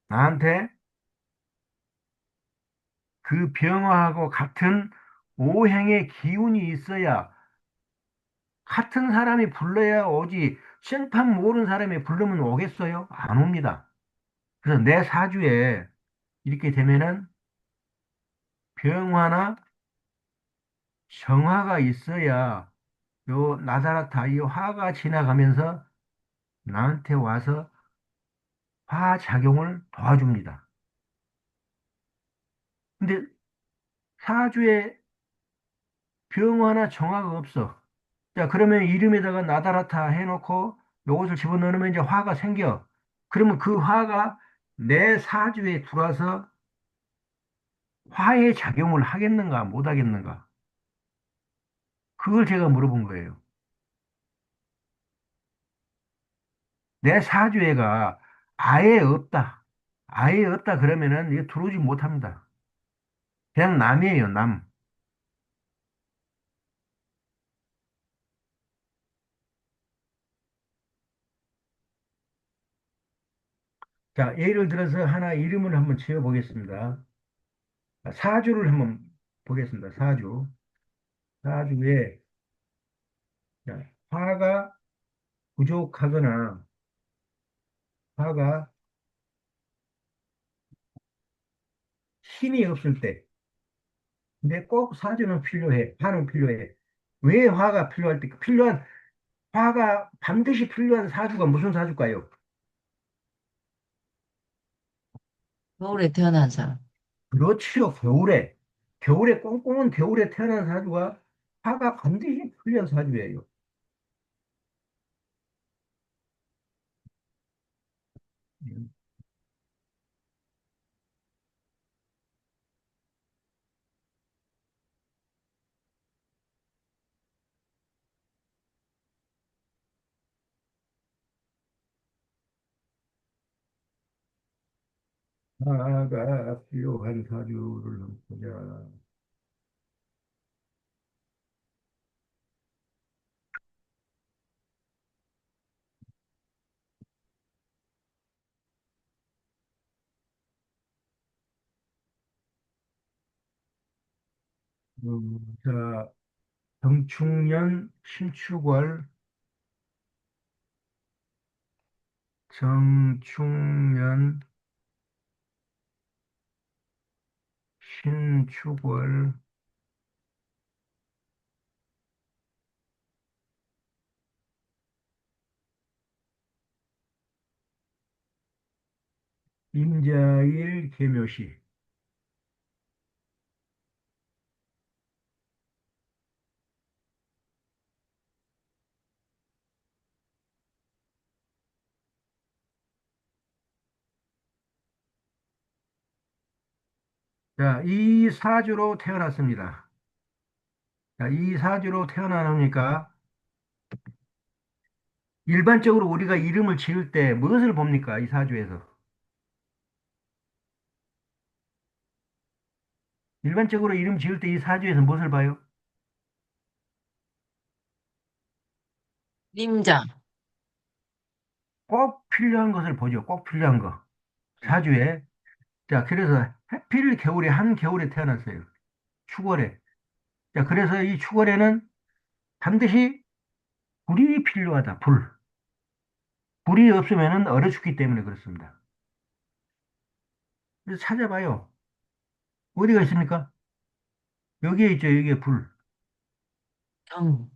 S1: 나한테 그 병화하고 같은 오행의 기운이 있어야 같은 사람이 불러야 오지 생판 모르는 사람이 부르면 오겠어요? 안 옵니다. 그래서 내 사주에 이렇게 되면은 병화나 정화가 있어야 요 나다라타 이 화가 지나가면서 나한테 와서 화작용을 도와줍니다. 근데 사주에 병화나 정화가 없어. 자, 그러면 이름에다가 나다라타 해놓고 요것을 집어넣으면 이제 화가 생겨. 그러면 그 화가 내 사주에 들어와서 화의 작용을 하겠는가, 못 하겠는가? 그걸 제가 물어본 거예요. 내 사주에가 아예 없다. 아예 없다 그러면은 이게 들어오지 못합니다. 그냥 남이에요, 남. 자, 예를 들어서 하나 이름을 한번 지어보겠습니다. 사주를 한번 보겠습니다. 사주. 사주에 자, 화가 부족하거나 화가 힘이 없을 때. 근데 꼭 사주는 필요해. 화는 필요해. 왜 화가 필요할 때, 화가 반드시 필요한 사주가 무슨 사주일까요?
S2: 겨울에 태어난 사람.
S1: 그렇지요, 겨울에. 꽁꽁한 겨울에 태어난 사주가 화가 반드시 필요한 사주예요. 음. 화가 필요한 사주를 한번 보자. 자, 정축년, 신축월, 정축년, 신축월, 임자일, 계묘시. 자, 이 사주로 태어났습니다. 자, 이 사주로 태어나니까 일반적으로 우리가 이름을 지을 때 무엇을 봅니까? 이 사주에서. 일반적으로 이름 지을 때 이 사주에서 무엇을 봐요?
S2: 임자.
S1: 꼭 필요한 것을 보죠. 꼭 필요한 거.
S2: 음.
S1: 사주에. 자, 그래서 하필 겨울에, 한겨울에 태어났어요. 축월에. 자, 그래서 이 축월에는 반드시 불이 필요하다. 불. 불이 없으면은 얼어 죽기 때문에 그렇습니다. 그래서 찾아봐요. 어디가 있습니까? 여기에 있죠. 여기에 불.
S2: 정.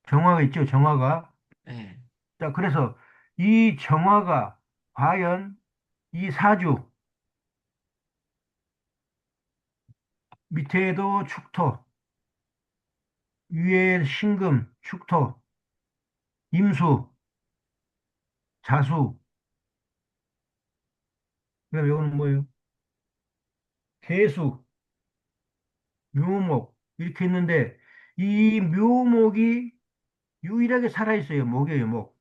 S1: 정화가 있죠. 정화가.
S2: 예.
S1: 자, 그래서 이 정화가 과연 이 사주, 밑에도 축토, 위에 신금, 축토, 임수, 자수, 그다음에 이거는 뭐예요? 계수, 묘목, 이렇게 있는데, 이 묘목이 유일하게 살아있어요. 목이에요, 목.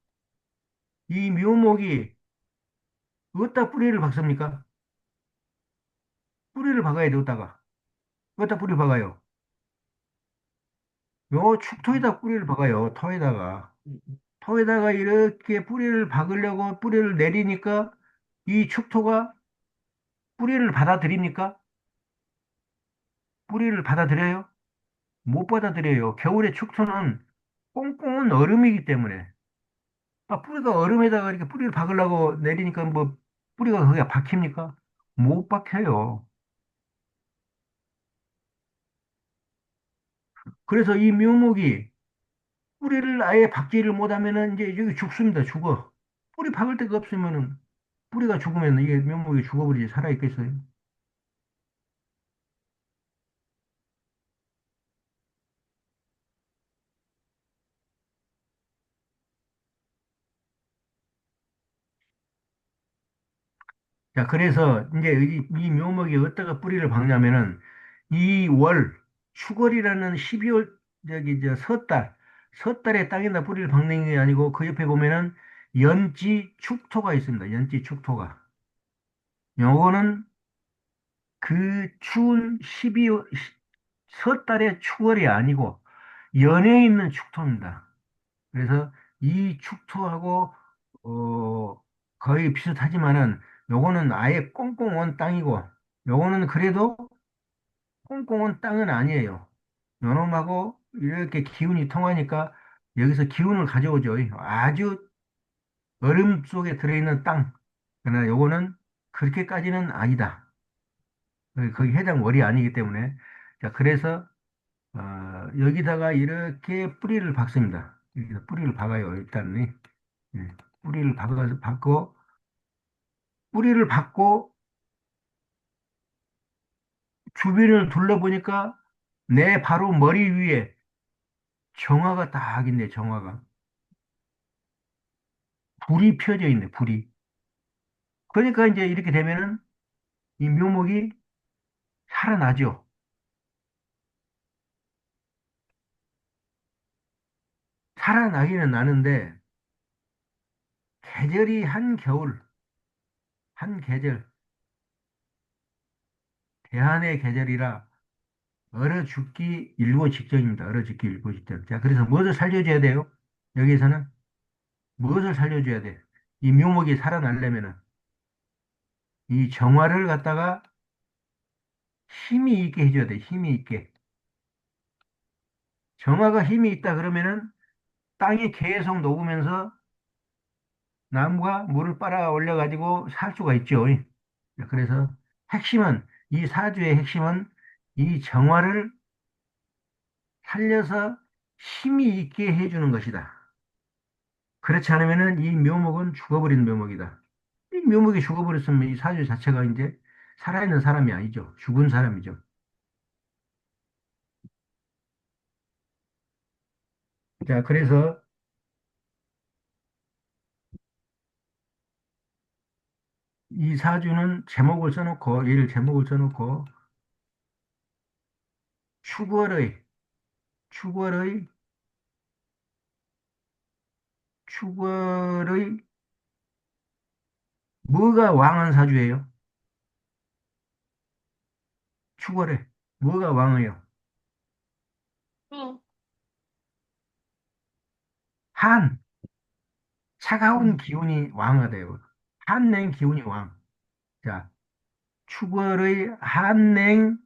S1: 이 묘목이 어디다 뿌리를 박습니까? 뿌리를 박아야 돼, 어디다가. 어디다 뿌리 박아요? 요 축토에다 뿌리를 박아요, 터에다가.
S2: 음.
S1: 터에다가 이렇게 뿌리를 박으려고 뿌리를 내리니까 이 축토가 뿌리를 받아들입니까? 뿌리를 받아들여요? 못 받아들여요. 겨울에 축토는 꽁꽁은 얼음이기 때문에. 아, 뿌리가 얼음에다가 이렇게 뿌리를 박으려고 내리니까 뭐 뿌리가 거기에 박힙니까? 못 박혀요. 그래서 이 묘목이 뿌리를 아예 박지를 못하면은 이제 여기 죽습니다. 죽어. 뿌리 박을 데가 없으면은 뿌리가 죽으면 이게 묘목이 죽어버리지 살아있겠어요. 자, 그래서 이제 이 묘목이 어디다가 뿌리를 박냐면은 이 월, 축월이라는 12월, 저기, 섣달에 땅에다 뿌리를 박는 게 아니고 그 옆에 보면은 연지 축토가 있습니다. 연지 축토가. 요거는 그 추운 12월, 섣달의 축월이 아니고 연에 있는 축토입니다. 그래서 이 축토하고, 거의 비슷하지만은 요거는 아예 꽁꽁 온 땅이고 요거는 그래도 꽁꽁 온 땅은 아니에요. 요놈하고 이렇게 기운이 통하니까 여기서 기운을 가져오죠. 아주 얼음 속에 들어있는 땅. 그러나 요거는 그렇게까지는 아니다. 거기 해당 월이 아니기 때문에. 자, 그래서, 여기다가 이렇게 뿌리를 박습니다. 여기다 뿌리를 박아요, 일단은. 예. 뿌리를 박고, 뿌리를 박고, 주변을 둘러보니까 내 바로 머리 위에 정화가 딱 있네, 정화가. 불이 펴져 있네, 불이. 그러니까 이제 이렇게 되면은 이 묘목이 살아나죠. 살아나기는 나는데, 계절이 한 겨울, 한 계절, 대한의 계절이라 얼어 죽기 일보 직전입니다. 얼어 죽기 일보 직전. 자, 그래서 무엇을 살려줘야 돼요? 여기에서는 무엇을 살려줘야 돼? 이 묘목이 살아나려면은 이 정화를 갖다가 힘이 있게 해줘야 돼. 힘이 있게. 정화가 힘이 있다 그러면은 땅이 계속 녹으면서 나무가 물을 빨아 올려가지고 살 수가 있죠. 그래서 핵심은, 이 사주의 핵심은 이 정화를 살려서 힘이 있게 해주는 것이다. 그렇지 않으면은 이 묘목은 죽어버리는 묘목이다. 이 묘목이 죽어버렸으면 이 사주 자체가 이제 살아있는 사람이 아니죠. 죽은 사람이죠. 자, 그래서 이 사주는 제목을 써놓고, 얘를 제목을 써놓고, 축월의, 축월의, 축월의, 뭐가 왕한 사주예요? 축월에. 뭐가 왕이에요?
S2: 어.
S1: 한, 차가운
S2: 음.
S1: 기운이 왕하대요. 한냉 기운이 왕. 자, 축월의 한냉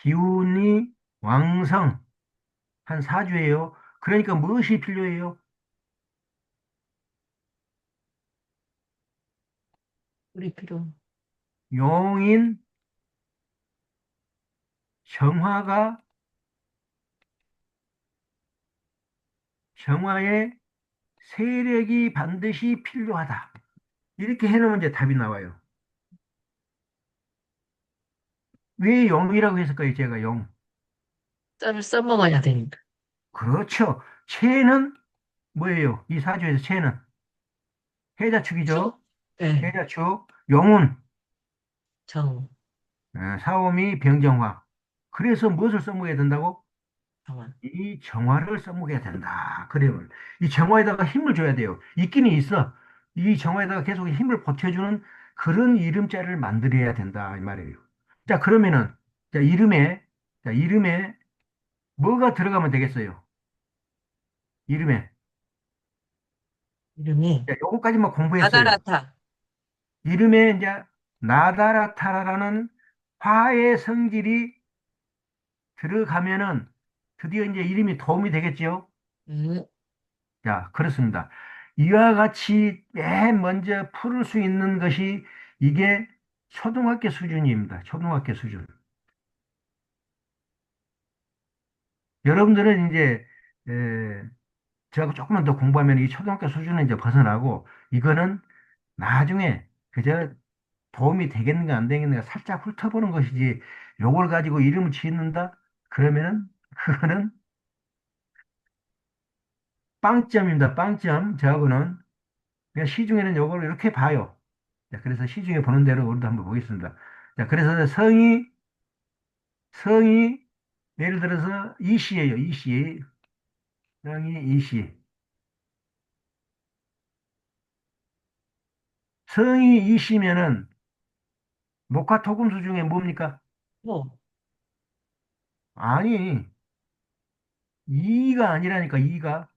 S1: 기운이 왕성. 한 사주예요. 그러니까 무엇이 필요해요?
S2: 우리 필요.
S1: 용인 정화가 정화에 세력이 반드시 필요하다. 이렇게 해놓으면 이제 답이 나와요. 왜 영이라고 했을까요? 제가 영.
S2: 썰을 써먹어야 되니까.
S1: 그렇죠. 채는 뭐예요? 이 사주에서 채는 해자축이죠.
S2: 축. 네.
S1: 해자축. 영은
S2: 정.
S1: 사오미 병정화. 그래서 무엇을 써먹어야 된다고?
S2: 정화.
S1: 이 정화를 써먹어야 된다. 그래요. 이 정화에다가 힘을 줘야 돼요. 있기는 있어. 이 정화에다가 계속 힘을 보태주는 그런 이름자를 만들어야 된다. 이 말이에요. 자, 그러면은, 자, 이름에 뭐가 들어가면 되겠어요? 이름에.
S2: 이름이
S1: 자, 요거까지만 공부했어요.
S2: 아다라타.
S1: 이름에 이제 나다라타라는 화의 성질이 들어가면은 드디어 이제 이름이 도움이 되겠지요?
S2: 음,
S1: 자, 그렇습니다. 이와 같이 맨 먼저 풀을 수 있는 것이 이게 초등학교 수준입니다. 초등학교 수준. 여러분들은 이제, 저하고 조금만 더 공부하면 이 초등학교 수준은 이제 벗어나고 이거는 나중에 그저 도움이 되겠는가 안 되겠는가 살짝 훑어보는 것이지 요걸 가지고 이름을 짓는다? 그러면은 그거는 빵점입니다. 빵점. 저하고는 그냥 시중에는 요걸 이렇게 봐요. 자, 그래서 시중에 보는 대로 우리도 한번 보겠습니다. 자, 그래서 성이 예를 들어서 이시예요. 이시. 성이 이시. 성이 이시면은 목화토금수 중에 뭡니까?
S2: 뭐,
S1: 아니, 이가 아니라니까, 이가.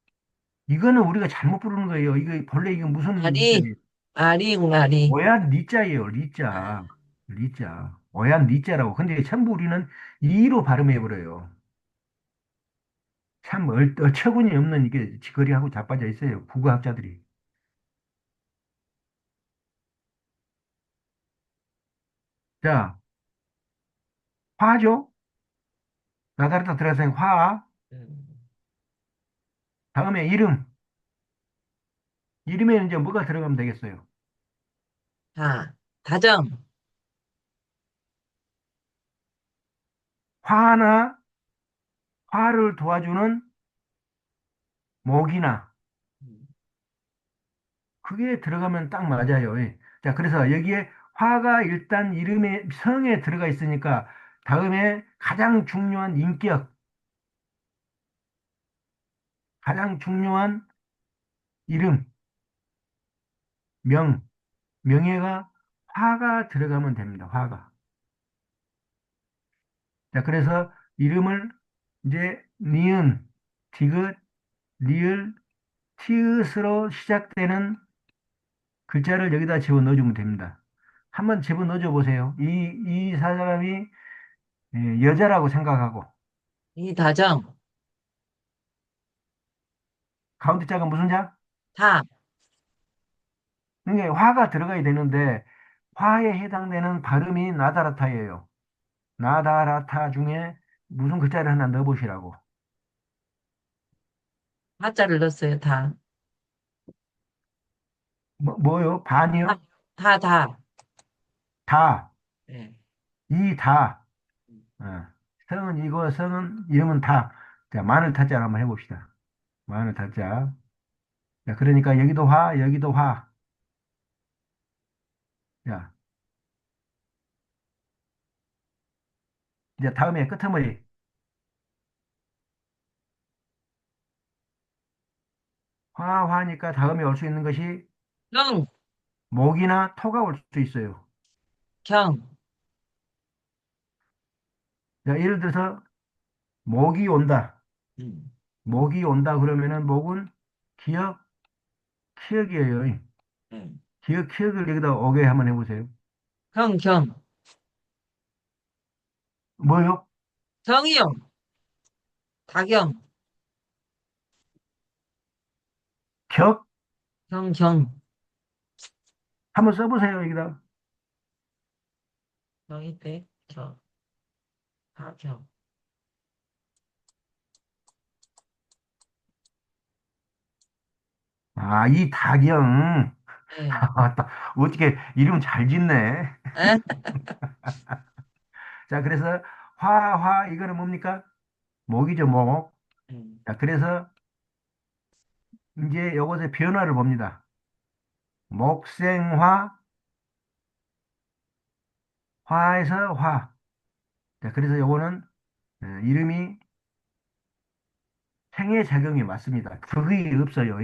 S1: 이거는 우리가 잘못 부르는 거예요. 이거 본래 이거 무슨
S2: 아리,
S1: 리자예요?
S2: 아리고, 아리.
S1: 오얏 리자예요.
S2: 아,
S1: 리자. 리자. 오얏 리자라고. 근데 전부 우리는 이로 발음해버려요. 참 어처구니 없는 이게 지거리하고 자빠져 있어요. 국어학자들이. 자, 화죠? 나다르다 들어가서 화.
S2: 음,
S1: 다음에 이름. 이름에 이제 뭐가 들어가면 되겠어요?
S2: 다, 다정.
S1: 화나 화를 도와주는 목이나
S2: 음,
S1: 그게 들어가면 딱 맞아요. 예. 자, 그래서 여기에 화가 일단 이름에 성에 들어가 있으니까 다음에 가장 중요한 인격, 가장 중요한 이름, 명, 명예가 화가 들어가면 됩니다. 화가. 자, 그래서 이름을 이제 니은, 디귿, 리을, 티읕으로 시작되는 글자를 여기다 집어 넣어주면 됩니다. 한번 집어 넣어줘 보세요. 이 사람이 여자라고 생각하고,
S2: 이다정.
S1: 가운데 자가 무슨 자?
S2: 다,
S1: 그러니까 화가 들어가야 되는데, 화에 해당되는 발음이 나다라타예요. 나다라타 중에 무슨 글자를 하나 넣어보시라고.
S2: 다자를 넣었어요, 다.
S1: 뭐요?
S2: 다,
S1: 반이요?
S2: 다.
S1: 다.
S2: 네.
S1: 이 다. 어. 성은 이거, 성은, 이름은 다. 자, 마늘 타자 한번 해봅시다. 마늘 타자. 자, 그러니까 여기도 화, 여기도 화. 자, 이제 다음에 끄트머리. 화니까 다음에 올 수 있는 것이
S2: 경,
S1: 목이나 토가 올 수 있어요.
S2: 경.
S1: 자, 예를 들어서 목이 온다.
S2: 음,
S1: 목이 온다 그러면은 목은 기억, 키역이에요.
S2: 음.
S1: 기억, 키역을 여기다 오게 한번 해보세요.
S2: 경.
S1: 뭐요?
S2: 경이요. 다경.
S1: 격?
S2: 경.
S1: 한번 써보세요, 여기다.
S2: 경이 때, 경. 다경.
S1: 아, 이 닭이형.
S2: 예.
S1: 어떻게 이름 잘 짓네.
S2: 에?
S1: 자, 그래서 이거는 뭡니까? 목이죠, 목.
S2: 음.
S1: 자, 그래서 이제 요것의 변화를 봅니다. 목생화, 화에서 화. 자, 그래서 요거는 이름이 생애작용이 맞습니다. 극이 없어요.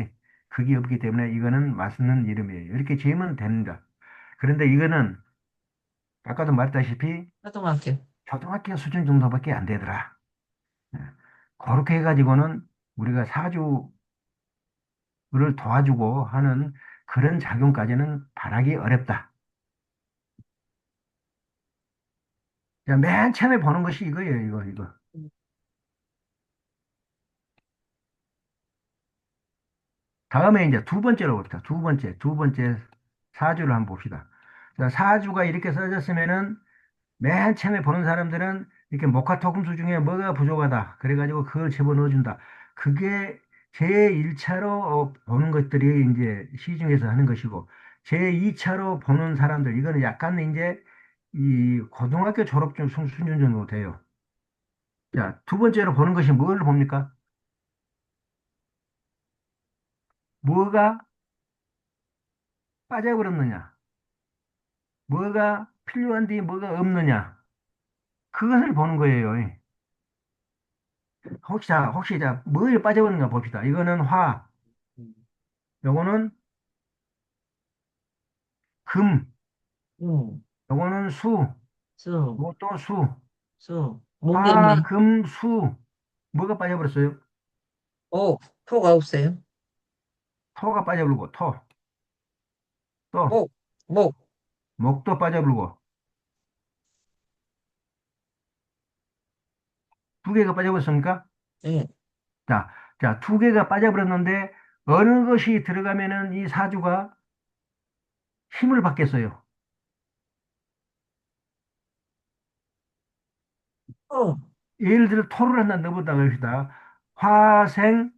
S1: 극이 없기 때문에 이거는 맞는 이름이에요. 이렇게 지으면 됩니다. 그런데 이거는 아까도 말했다시피
S2: 초등학교.
S1: 초등학교 수준 정도밖에 안 되더라. 예. 그렇게 해가지고는 우리가 사주를 도와주고 하는 그런 작용까지는 바라기 어렵다. 자, 맨 처음에 보는 것이 이거예요, 이거.
S2: 음.
S1: 다음에 이제 두 번째로 봅시다. 두 번째 사주를 한번 봅시다. 자, 사주가 이렇게 써졌으면은 맨 처음에 보는 사람들은 이렇게 목화토금수 중에 뭐가 부족하다. 그래가지고 그걸 집어넣어준다. 그게 제1차로 보는 것들이 이제 시중에서 하는 것이고, 제2차로 보는 사람들, 이거는 약간 이제 이 고등학교 졸업 좀 수준 정도 돼요. 자, 두 번째로 보는 것이 뭘 봅니까? 뭐가 빠져버렸느냐? 뭐가 필요한데 뭐가 없느냐? 그것을 보는 거예요. 혹시 자, 뭐에 빠져버렸는가 봅시다. 이거는 화,
S2: 음.
S1: 요거는 금,
S2: 수,
S1: 요거는 수,
S2: 수,
S1: 뭐 또 수,
S2: 수. 목이
S1: 화,
S2: 없네.
S1: 금, 수. 뭐가 빠져버렸어요?
S2: 목, 토가 없어요.
S1: 토가 빠져버리고, 또,
S2: 목, 목.
S1: 목도 빠져버리고, 두 개가 빠져버렸습니까?
S2: 예.
S1: 자, 자, 두 개가 빠져버렸는데, 어느 것이 들어가면은 이 사주가 힘을 받겠어요.
S2: 토,
S1: 예를 들어 토를 하나 넣어본다고 합시다. 화생,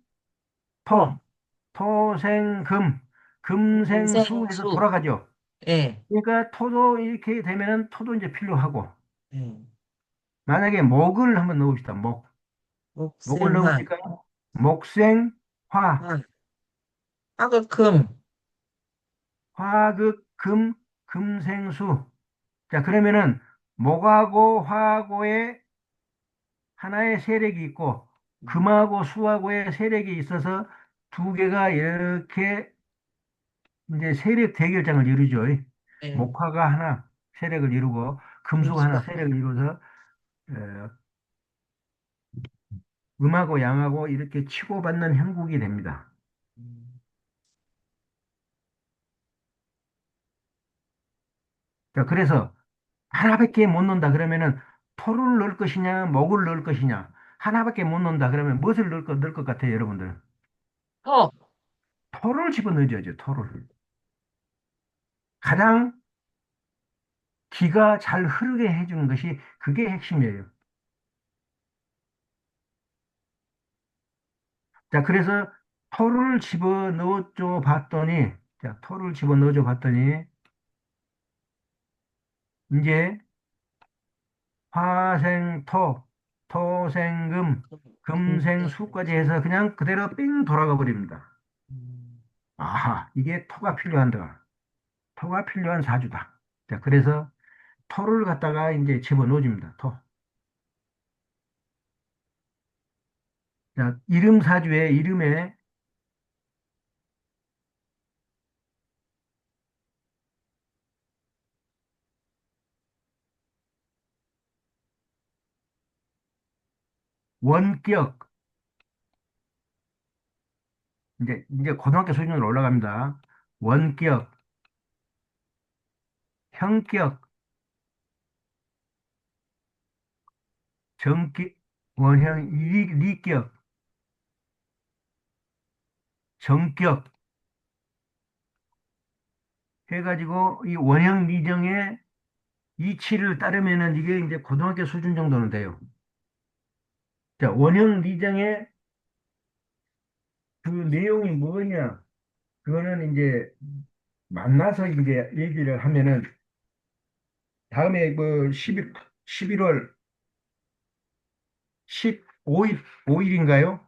S1: 토,
S2: 토.
S1: 토생금, 금생수 해서
S2: 인생수.
S1: 돌아가죠.
S2: 예.
S1: 그러니까 토도 이렇게 되면은 토도 이제 필요하고,
S2: 예.
S1: 만약에 목을 한번 넣어봅시다. 목을
S2: 목생화.
S1: 넣어보니까 목생, 화,
S2: 화. 화가 금.
S1: 화극, 금, 금생수. 자, 그러면은 목하고 화하고의 하나의 세력이 있고, 금하고 수하고의 세력이 있어서 두 개가 이렇게 이제 세력 대결장을 이루죠.
S2: 예.
S1: 목화가 하나 세력을 이루고, 금수가 하나
S2: 금수가.
S1: 세력을 이루어서 음하고 양하고 이렇게 치고받는 형국이 됩니다.
S2: 음.
S1: 자, 그래서 하나밖에 못 논다 그러면은 토를 넣을 것이냐, 목을 넣을 것이냐. 하나밖에 못 논다 그러면 무엇을 넣을 것 같아요, 여러분들?
S2: 토.
S1: 토를 집어넣어야죠, 토를. 가장 기가 잘 흐르게 해주는 것이 그게 핵심이에요. 자, 그래서 토를 집어넣어줘 봤더니, 자, 토를 집어넣어줘 봤더니, 이제 화생토, 토생금, 금생수까지 해서 그냥 그대로 삥 돌아가 버립니다.
S2: 음.
S1: 아하, 이게 토가 필요한다. 토가 필요한 사주다. 자, 그래서 토를 갖다가 이제 집어넣어줍니다. 토. 자, 이름 사주의 이름에 원격, 이제 고등학교 수준으로 올라갑니다. 원격, 형격, 정격, 원형, 리격, 정격 해가지고 이 원형 리정의 이치를 따르면은 이게 이제 고등학교 수준 정도는 돼요. 자, 원형 리정의 그 내용이 뭐냐? 그거는 이제 만나서 이제 얘기를 하면은 다음에 뭐 11월 15일, 5일인가요?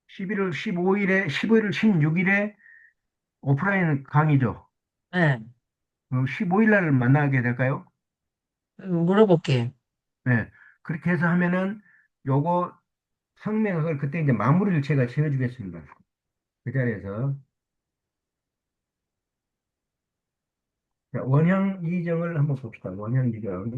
S1: 11월 15일에, 15일, 16일에 오프라인 강의죠.
S2: 네,
S1: 15일 날 만나게 될까요?
S2: 물어볼게요.
S1: 네. 그렇게 해서 하면은 요거 성명을 그때 이제 마무리를 제가 지어주겠습니다. 그 자리에서. 자, 원형 이정을 한번 봅시다. 원형 이정.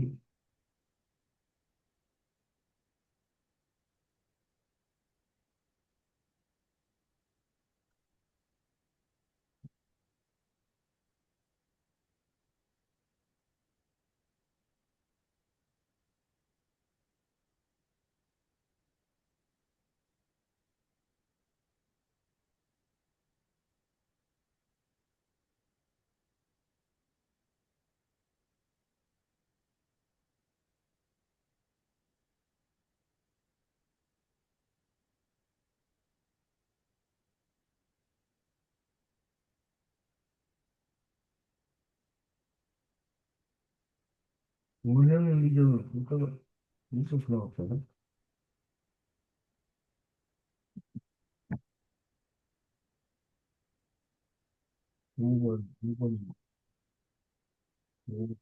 S1: 원형 이정, 이거, 무슨 수가 없어요? 5번, 6번, 5번,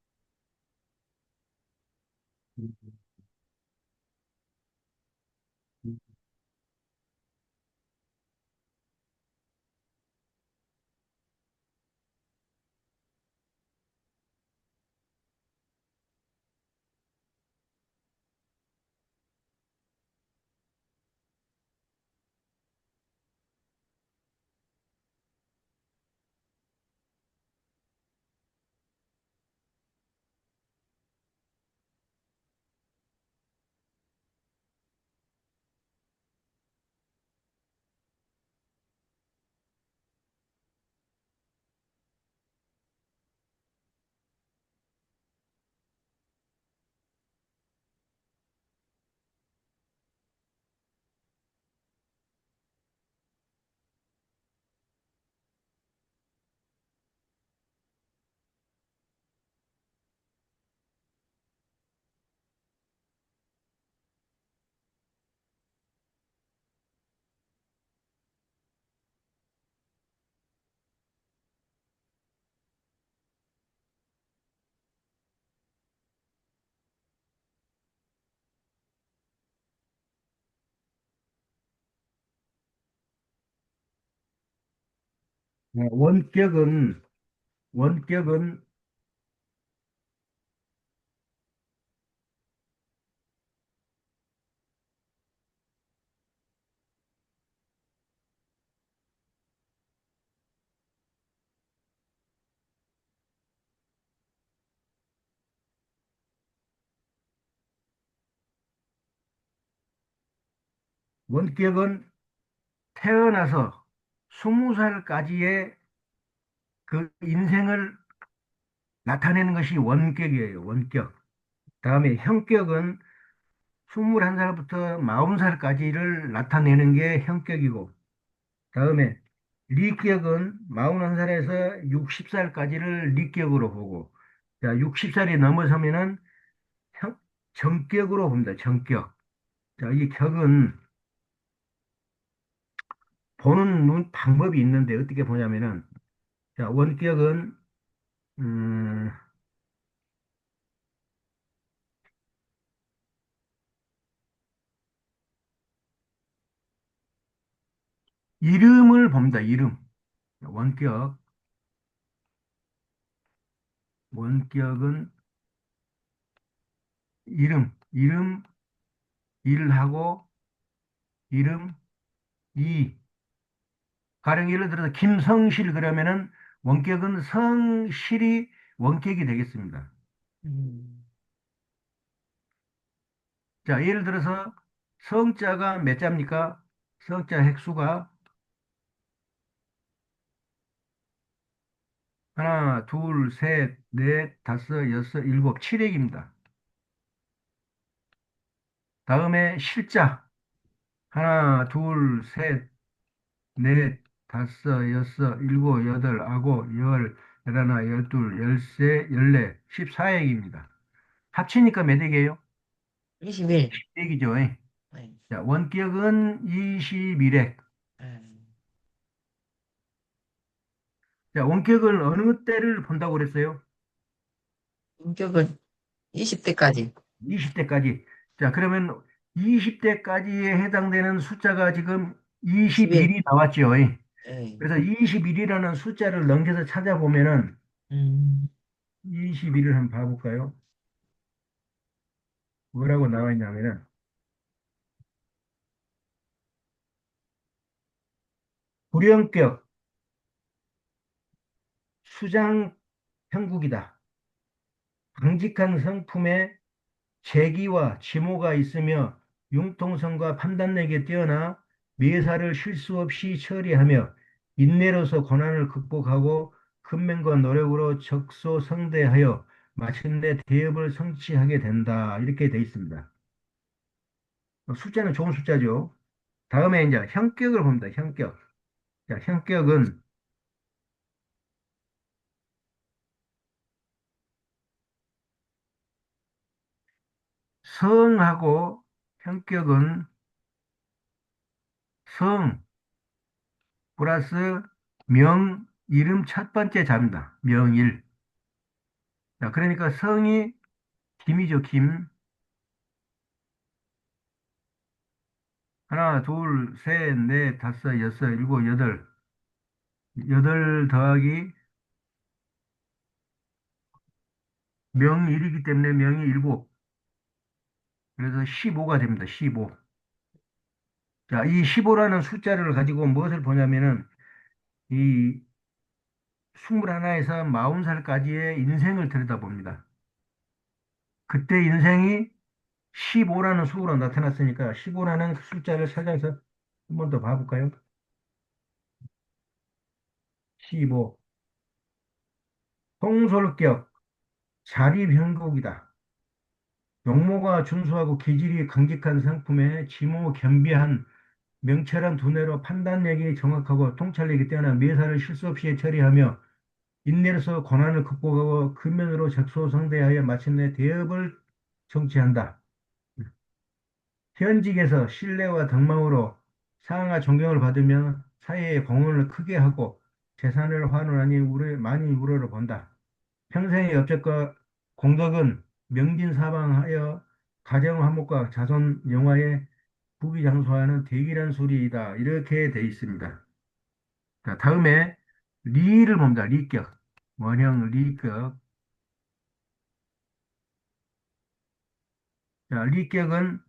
S1: 원격은, 원격은, 원격은 태어나서 20살까지의 그 인생을 나타내는 것이 원격이에요. 원격. 다음에 형격은 21살부터 40살까지를 나타내는 게 형격이고, 다음에 리격은 41살에서 60살까지를 리격으로 보고, 자, 60살이 넘어서면은 형, 정격으로 봅니다. 정격. 자, 이 격은 보는 방법이 있는데 어떻게 보냐면은, 자, 원격은, 음, 이름을 봅니다. 이름. 원격. 원격은 이름, 일하고, 이름, 이. 가령 예를 들어서 김성실 그러면은 원격은 성실이 원격이 되겠습니다.
S2: 음,
S1: 자, 예를 들어서 성자가 몇 자입니까? 성자 획수가 하나, 둘, 셋, 넷, 다섯, 여섯, 일곱, 칠획입니다. 다음에 실자 하나, 둘, 셋, 넷, 다섯, 여섯, 일곱, 여덟, 아홉, 열, 열하나, 열둘, 열세, 열네, 14액입니다. 합치니까 몇 액이에요?
S2: 21.
S1: 액이죠.
S2: 네.
S1: 자, 원격은 21액.
S2: 음,
S1: 자, 원격을 어느 때를 본다고 그랬어요?
S2: 인격은 20대까지.
S1: 20대까지. 자, 그러면 20대까지에 해당되는 숫자가 지금
S2: 21.
S1: 21이 나왔죠.
S2: 예.
S1: 그래서 21이라는 숫자를 넘겨서 찾아보면은
S2: 음,
S1: 21을 한번 봐볼까요? 뭐라고 나와 있냐면은 불연격 수장 형국이다. 강직한 성품에 재기와 지모가 있으며 융통성과 판단력이 뛰어나 매사를 실수 없이 처리하며 인내로서 고난을 극복하고 근면과 노력으로 적소성대하여 마침내 대업을 성취하게 된다. 이렇게 돼 있습니다. 숫자는 좋은 숫자죠. 다음에 이제 형격을 봅니다. 형격. 자, 형격은 성하고 형격은 성 플러스 명, 이름 첫 번째 자입니다. 명일. 자, 그러니까 성이 김이죠, 김. 하나, 둘, 셋, 넷, 다섯, 여섯, 일곱, 여덟. 여덟 더하기 명일이기 때문에 명이 일곱. 그래서 15가 됩니다. 15. 자, 이 15라는 숫자를 가지고 무엇을 보냐면은 이 21에서 40살까지의 인생을 들여다봅니다. 그때 인생이 15라는 수로 나타났으니까 15라는 숫자를 찾아서 한 번 더 봐볼까요? 15. 통솔격, 자립형국이다. 용모가 준수하고 기질이 강직한 성품에 지모 겸비한 명철한 두뇌로 판단력이 정확하고 통찰력이 뛰어난 매사를 실수 없이 처리하며 인내로서 고난을 극복하고 근면으로 적소성대하여 마침내 대업을 성취한다. 현직에서 신뢰와 덕망으로 사랑과 존경을 받으며 사회에 공헌을 크게 하고 재산을 환원하니 많이 우러러 본다. 평생의 업적과 공덕은 명진사방하여 가정 화목과 자손 영화에 부귀장수하는 대기란 소리이다. 이렇게 돼 있습니다. 자, 다음에 리를 봅니다. 리격. 원형 리격. 자, 리격은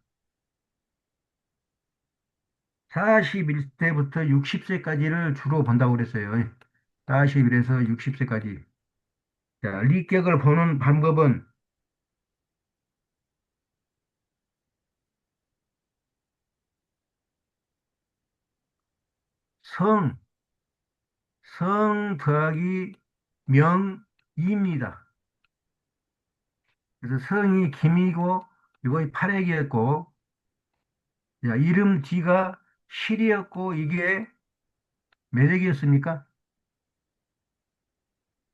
S1: 41세부터 60세까지를 주로 본다고 그랬어요. 41에서 60세까지. 자, 리격을 보는 방법은 성, 성 더하기 명입니다. 그래서 성이 김이고, 이거 팔액이었고, 자, 이름 뒤가 실이었고, 이게 매력이었습니까?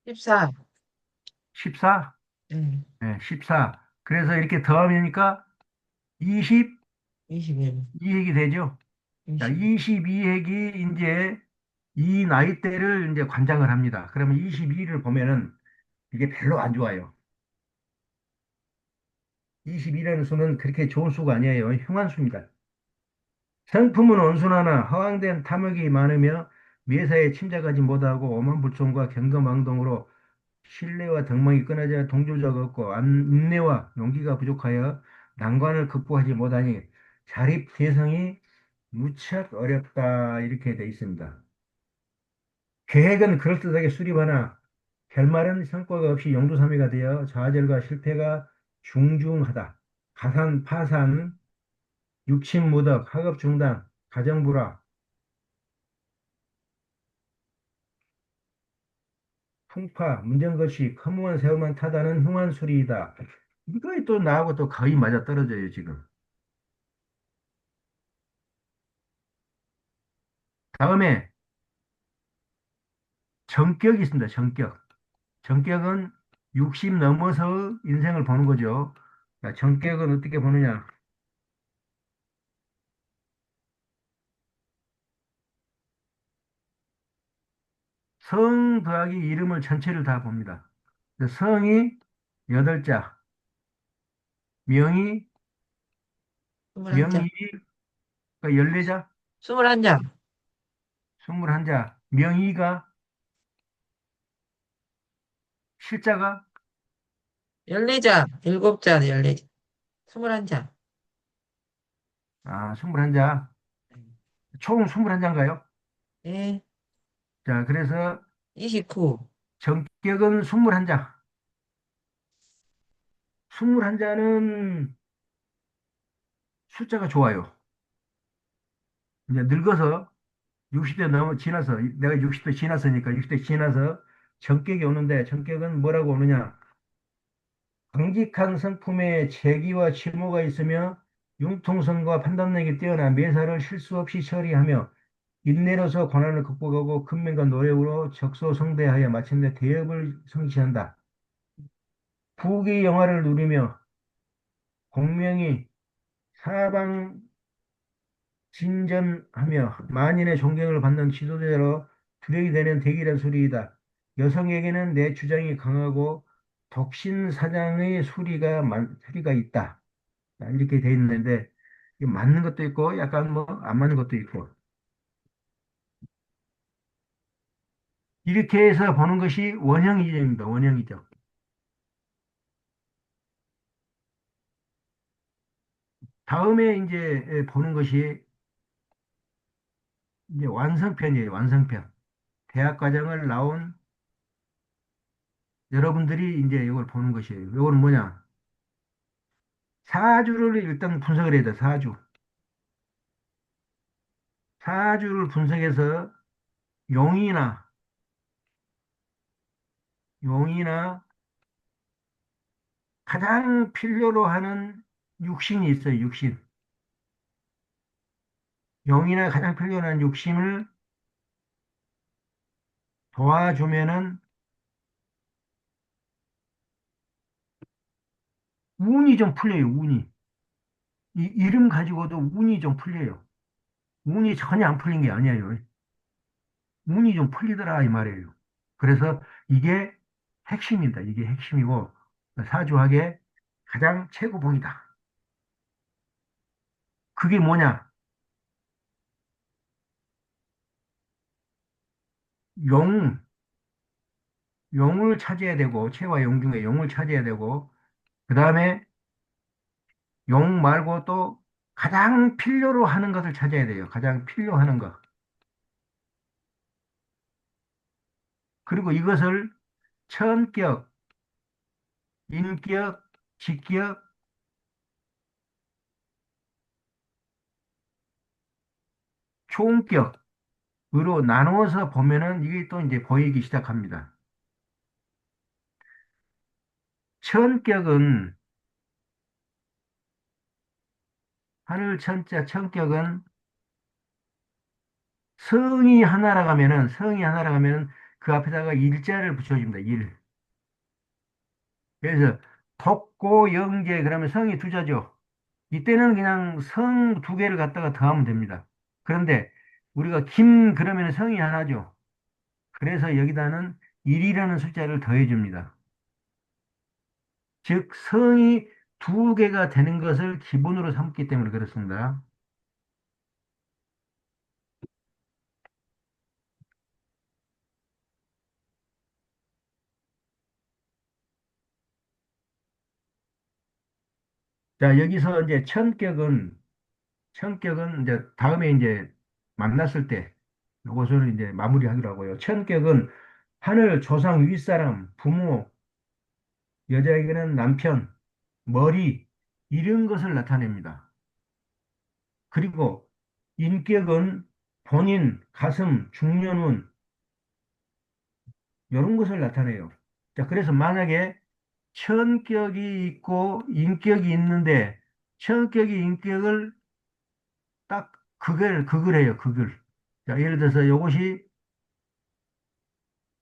S2: 14.
S1: 14?
S2: 음,
S1: 네, 14. 그래서 이렇게 더하니까 22핵이
S2: 21.
S1: 되죠. 자,
S2: 20.
S1: 22핵이 이제 이 나이대를 이제 관장을 합니다. 그러면 22를 보면은 이게 별로 안 좋아요. 22라는 수는 그렇게 좋은 수가 아니에요. 흉한 수입니다. 성품은 온순하나 허황된 탐욕이 많으며 매사에 침착하지 못하고 오만불통과 경거망동으로 신뢰와 덕망이 끊어져 동조자가 없고 인내와 용기가 부족하여 난관을 극복하지 못하니 자립 개성이 무척 어렵다 이렇게 돼 있습니다. 계획은 그럴듯하게 수립하나 결말은 성과가 없이 용두사미가 되어 좌절과 실패가 중중하다. 가산, 파산, 육친무덕, 학업중단, 가정불화, 풍파, 문정거시, 허무한 세월만 타다는 흉한 소리이다. 이거에 또 나하고 또 거의 맞아떨어져요, 지금. 다음에 정격이 있습니다. 정격. 정격은 60 넘어서 인생을 보는 거죠. 자, 정격은 어떻게 보느냐? 성 더하기 이름을 전체를 다 봅니다. 성이 8자, 명이,
S2: 21장.
S1: 명일이 14자,
S2: 21장.
S1: 21자, 명의가, 실자가,
S2: 14장. 7장, 14장. 21장.
S1: 21자, 총 21자인가요?
S2: 예,
S1: 자, 그래서
S2: 29.
S1: 정격은 21자. 21자는 숫자가 좋아요. 이제 늙어서 60대 넘어 지나서 내가 60대 지났으니까 60대 지나서 정격이 오는데 정격은 뭐라고 오느냐? 강직한 성품에 재기와 치모가 있으며 융통성과 판단력이 뛰어나 매사를 실수 없이 처리하며 인내로서 고난을 극복하고 근면과 노력으로 적소성대하여 마침내 대업을 성취한다. 부귀 영화를 누리며 공명이 사방진전하며 만인의 존경을 받는 지도자로 두력이 되는 대기란 소리이다. 여성에게는 내 주장이 강하고 독신사장의 소리가 있다. 이렇게 돼 있는데 이게 맞는 것도 있고 약간 뭐 안 맞는 것도 있고 이렇게 해서 보는 것이 원형이점입니다. 원형이점. 다음에 이제 보는 것이 이제 완성편이에요. 완성편. 대학 과정을 나온 여러분들이 이제 이걸 보는 것이에요. 이거는 뭐냐? 사주를 일단 분석을 해야 돼. 사주. 사주를 분석해서 용이나 용이나 가장 필요로 하는 육신이 있어요. 육신. 용이나 가장 필요로 하는 육신을 도와주면은 운이 좀 풀려요. 운이. 이 이름 가지고도 운이 좀 풀려요. 운이 전혀 안 풀린 게 아니에요. 운이 좀 풀리더라 이 말이에요. 그래서 이게 핵심입니다. 이게 핵심이고 사주학의 가장 최고봉이다. 그게 뭐냐? 용, 용을 찾아야 되고 채와 용 중에 용을 찾아야 되고 그 다음에 용 말고 또 가장 필요로 하는 것을 찾아야 돼요. 가장 필요하는 것. 그리고 이것을 천격, 인격, 직격, 총격으로 나누어서 보면은 이게 또 이제 보이기 시작합니다. 천격은 하늘 천자 천격은 성이 하나라 가면은 그 앞에다가 일자를 붙여줍니다. 일. 그래서 독고 영재 그러면 성이 두 자죠. 이때는 그냥 성 두 개를 갖다가 더하면 됩니다. 그런데 우리가 김 그러면 성이 하나죠. 그래서 여기다는 1이라는 숫자를 더해줍니다. 즉 성이 두 개가 되는 것을 기본으로 삼기 때문에 그렇습니다. 자, 여기서 이제 천격은 이제 다음에 이제 만났을 때 이것을 이제 마무리하기로 하고요. 천격은 하늘 조상 윗사람, 부모, 여자에게는 남편, 머리 이런 것을 나타냅니다. 그리고 인격은 본인, 가슴, 중년운 이런 것을 나타내요. 자, 그래서 만약에 천격이 있고 인격이 있는데 천격이 인격을 딱 극을 해요. 극을. 자, 예를 들어서 이것이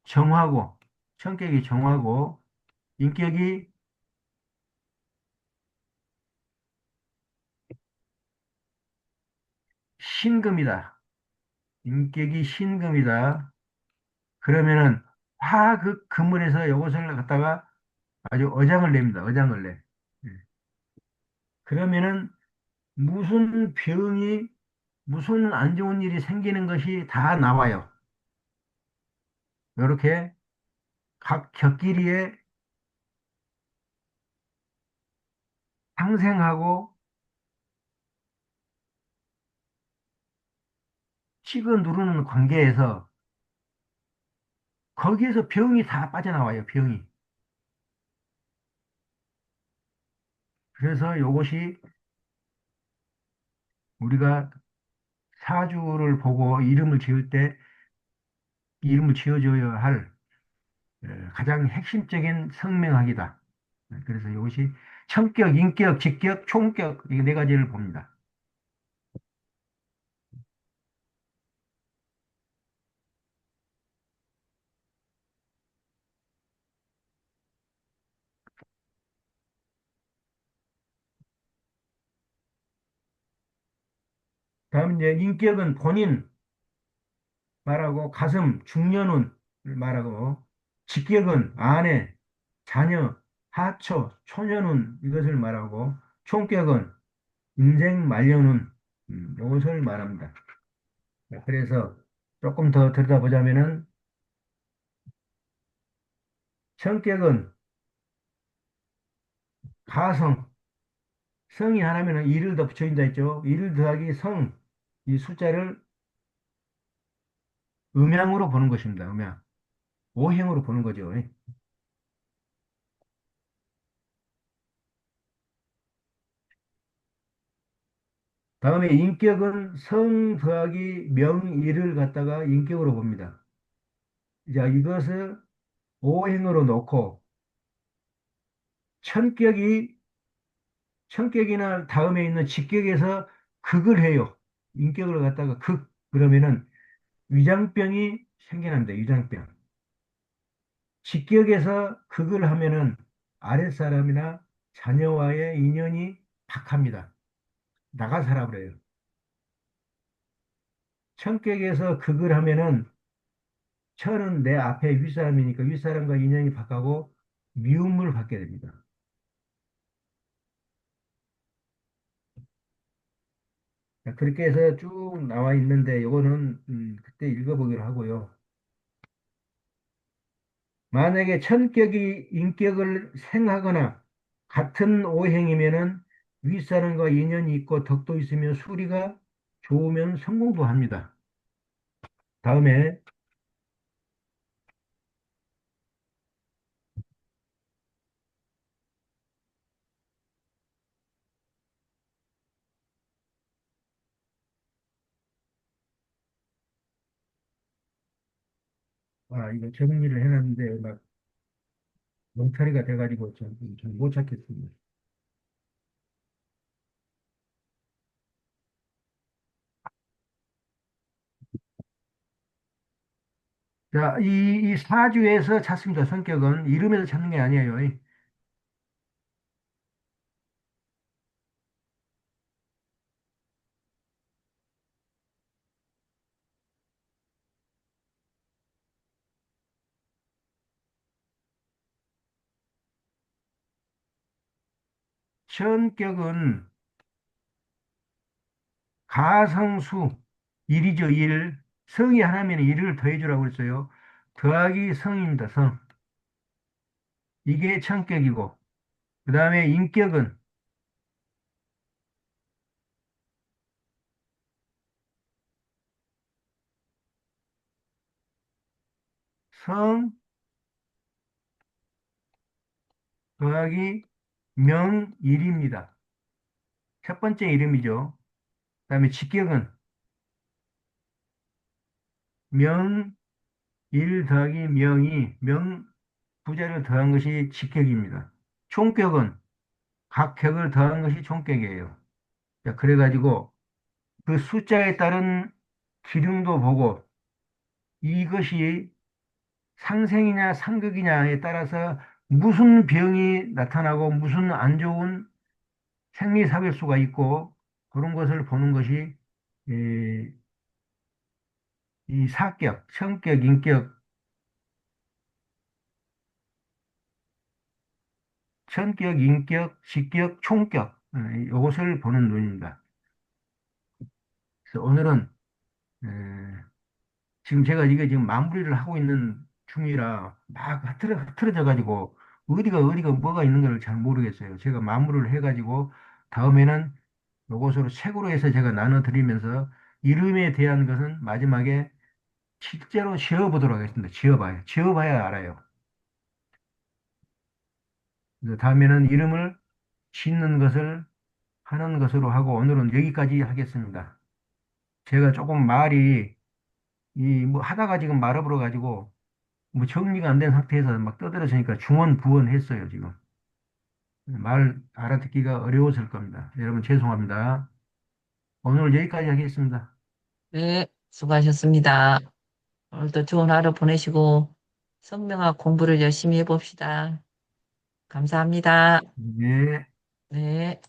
S1: 정화고, 성격이 정화고, 인격이 신금이다. 인격이 신금이다. 그러면은 그 금문에서 이것을 갖다가 아주 어장을 냅니다. 어장을 내. 예. 그러면은 무슨 병이, 무슨 안 좋은 일이 생기는 것이 다 나와요. 이렇게 각 격끼리에 상생하고 찍어 누르는 관계에서 거기에서 병이 다 빠져나와요. 병이. 그래서 이것이 우리가 사주를 보고 이름을 지을 때 이름을 지어줘야 할 가장 핵심적인 성명학이다. 그래서 이것이 청격, 인격, 직격, 총격 이 네 가지를 봅니다. 다음 이제 인격은 본인 말하고 가슴, 중년운을 말하고 직격은 아내, 자녀, 하처, 초년운 이것을 말하고 총격은 인생 말년운 이것을 말합니다. 그래서 조금 더 들여다보자면은 성격은 가성, 성이 하나면은 이를 더 붙여진다 했죠. 이를 더하기 성, 이 숫자를 음양으로 보는 것입니다. 음양. 오행으로 보는 거죠. 다음에 인격은 성 더하기 명, 이를 갖다가 인격으로 봅니다. 자, 이것을 오행으로 놓고 천격이, 천격이나 다음에 있는 직격에서 극을 해요. 인격을 갖다가 극, 그러면은 위장병이 생겨납니다. 위장병. 직격에서 극을 하면은 아랫사람이나 자녀와의 인연이 박합니다. 나가 살아버려요. 천격에서 극을 하면은 천은 내 앞에 윗사람이니까 윗사람과 인연이 박하고 미움을 받게 됩니다. 자, 그렇게 해서 쭉 나와 있는데 이거는 그때 읽어보기로 하고요. 만약에 천격이 인격을 생하거나 같은 오행이면은 윗사람과 인연이 있고 덕도 있으며 수리가 좋으면 성공도 합니다. 다음에 이거 정리를 해놨는데 막 멍청이가 돼가지고 좀못 찾겠습니다. 자, 이 사주에서 찾습니다. 성격은 이름에서 찾는 게 아니에요. 천격은 가성수 일이죠. 일. 성이 하나면 일을 더해주라고 그랬어요. 더하기 성입니다. 성. 이게 천격이고 그 다음에 인격은 성 더하기 명일입니다. 첫 번째 이름이죠. 그 다음에 직격은 명일 더하기 명이 명 부자를 더한 것이 직격입니다. 총격은 각 격을 더한 것이 총격이에요. 자, 그래가지고 그 숫자에 따른 기능도 보고 이것이 상생이냐 상극이냐에 따라서 무슨 병이 나타나고 무슨 안 좋은 생리사별수가 있고 그런 것을 보는 것이 이, 이 사격, 성격, 인격, 성격, 인격, 직격, 총격 이것을 보는 눈입니다. 그래서 오늘은 에, 지금 제가 이게 지금 마무리를 하고 있는 중이라 막 흐트러져 가지고 어디가 뭐가 있는 걸 잘 모르겠어요. 제가 마무리를 해가지고 다음에는 요것으로 책으로 해서 제가 나눠드리면서 이름에 대한 것은 마지막에 실제로 지어보도록 하겠습니다. 지어봐요. 지어봐야 알아요. 그래서 다음에는 이름을 짓는 것을 하는 것으로 하고 오늘은 여기까지 하겠습니다. 제가 조금 말이 이 뭐 하다가 지금 말아버려 가지고 뭐 정리가 안 된 상태에서 막 떠들어지니까 중언부언했어요, 지금. 말 알아듣기가 어려웠을 겁니다. 여러분 죄송합니다. 오늘 여기까지 하겠습니다.
S2: 네, 수고하셨습니다. 오늘도 좋은 하루 보내시고 성명학 공부를 열심히 해봅시다. 감사합니다.
S1: 네.
S2: 네.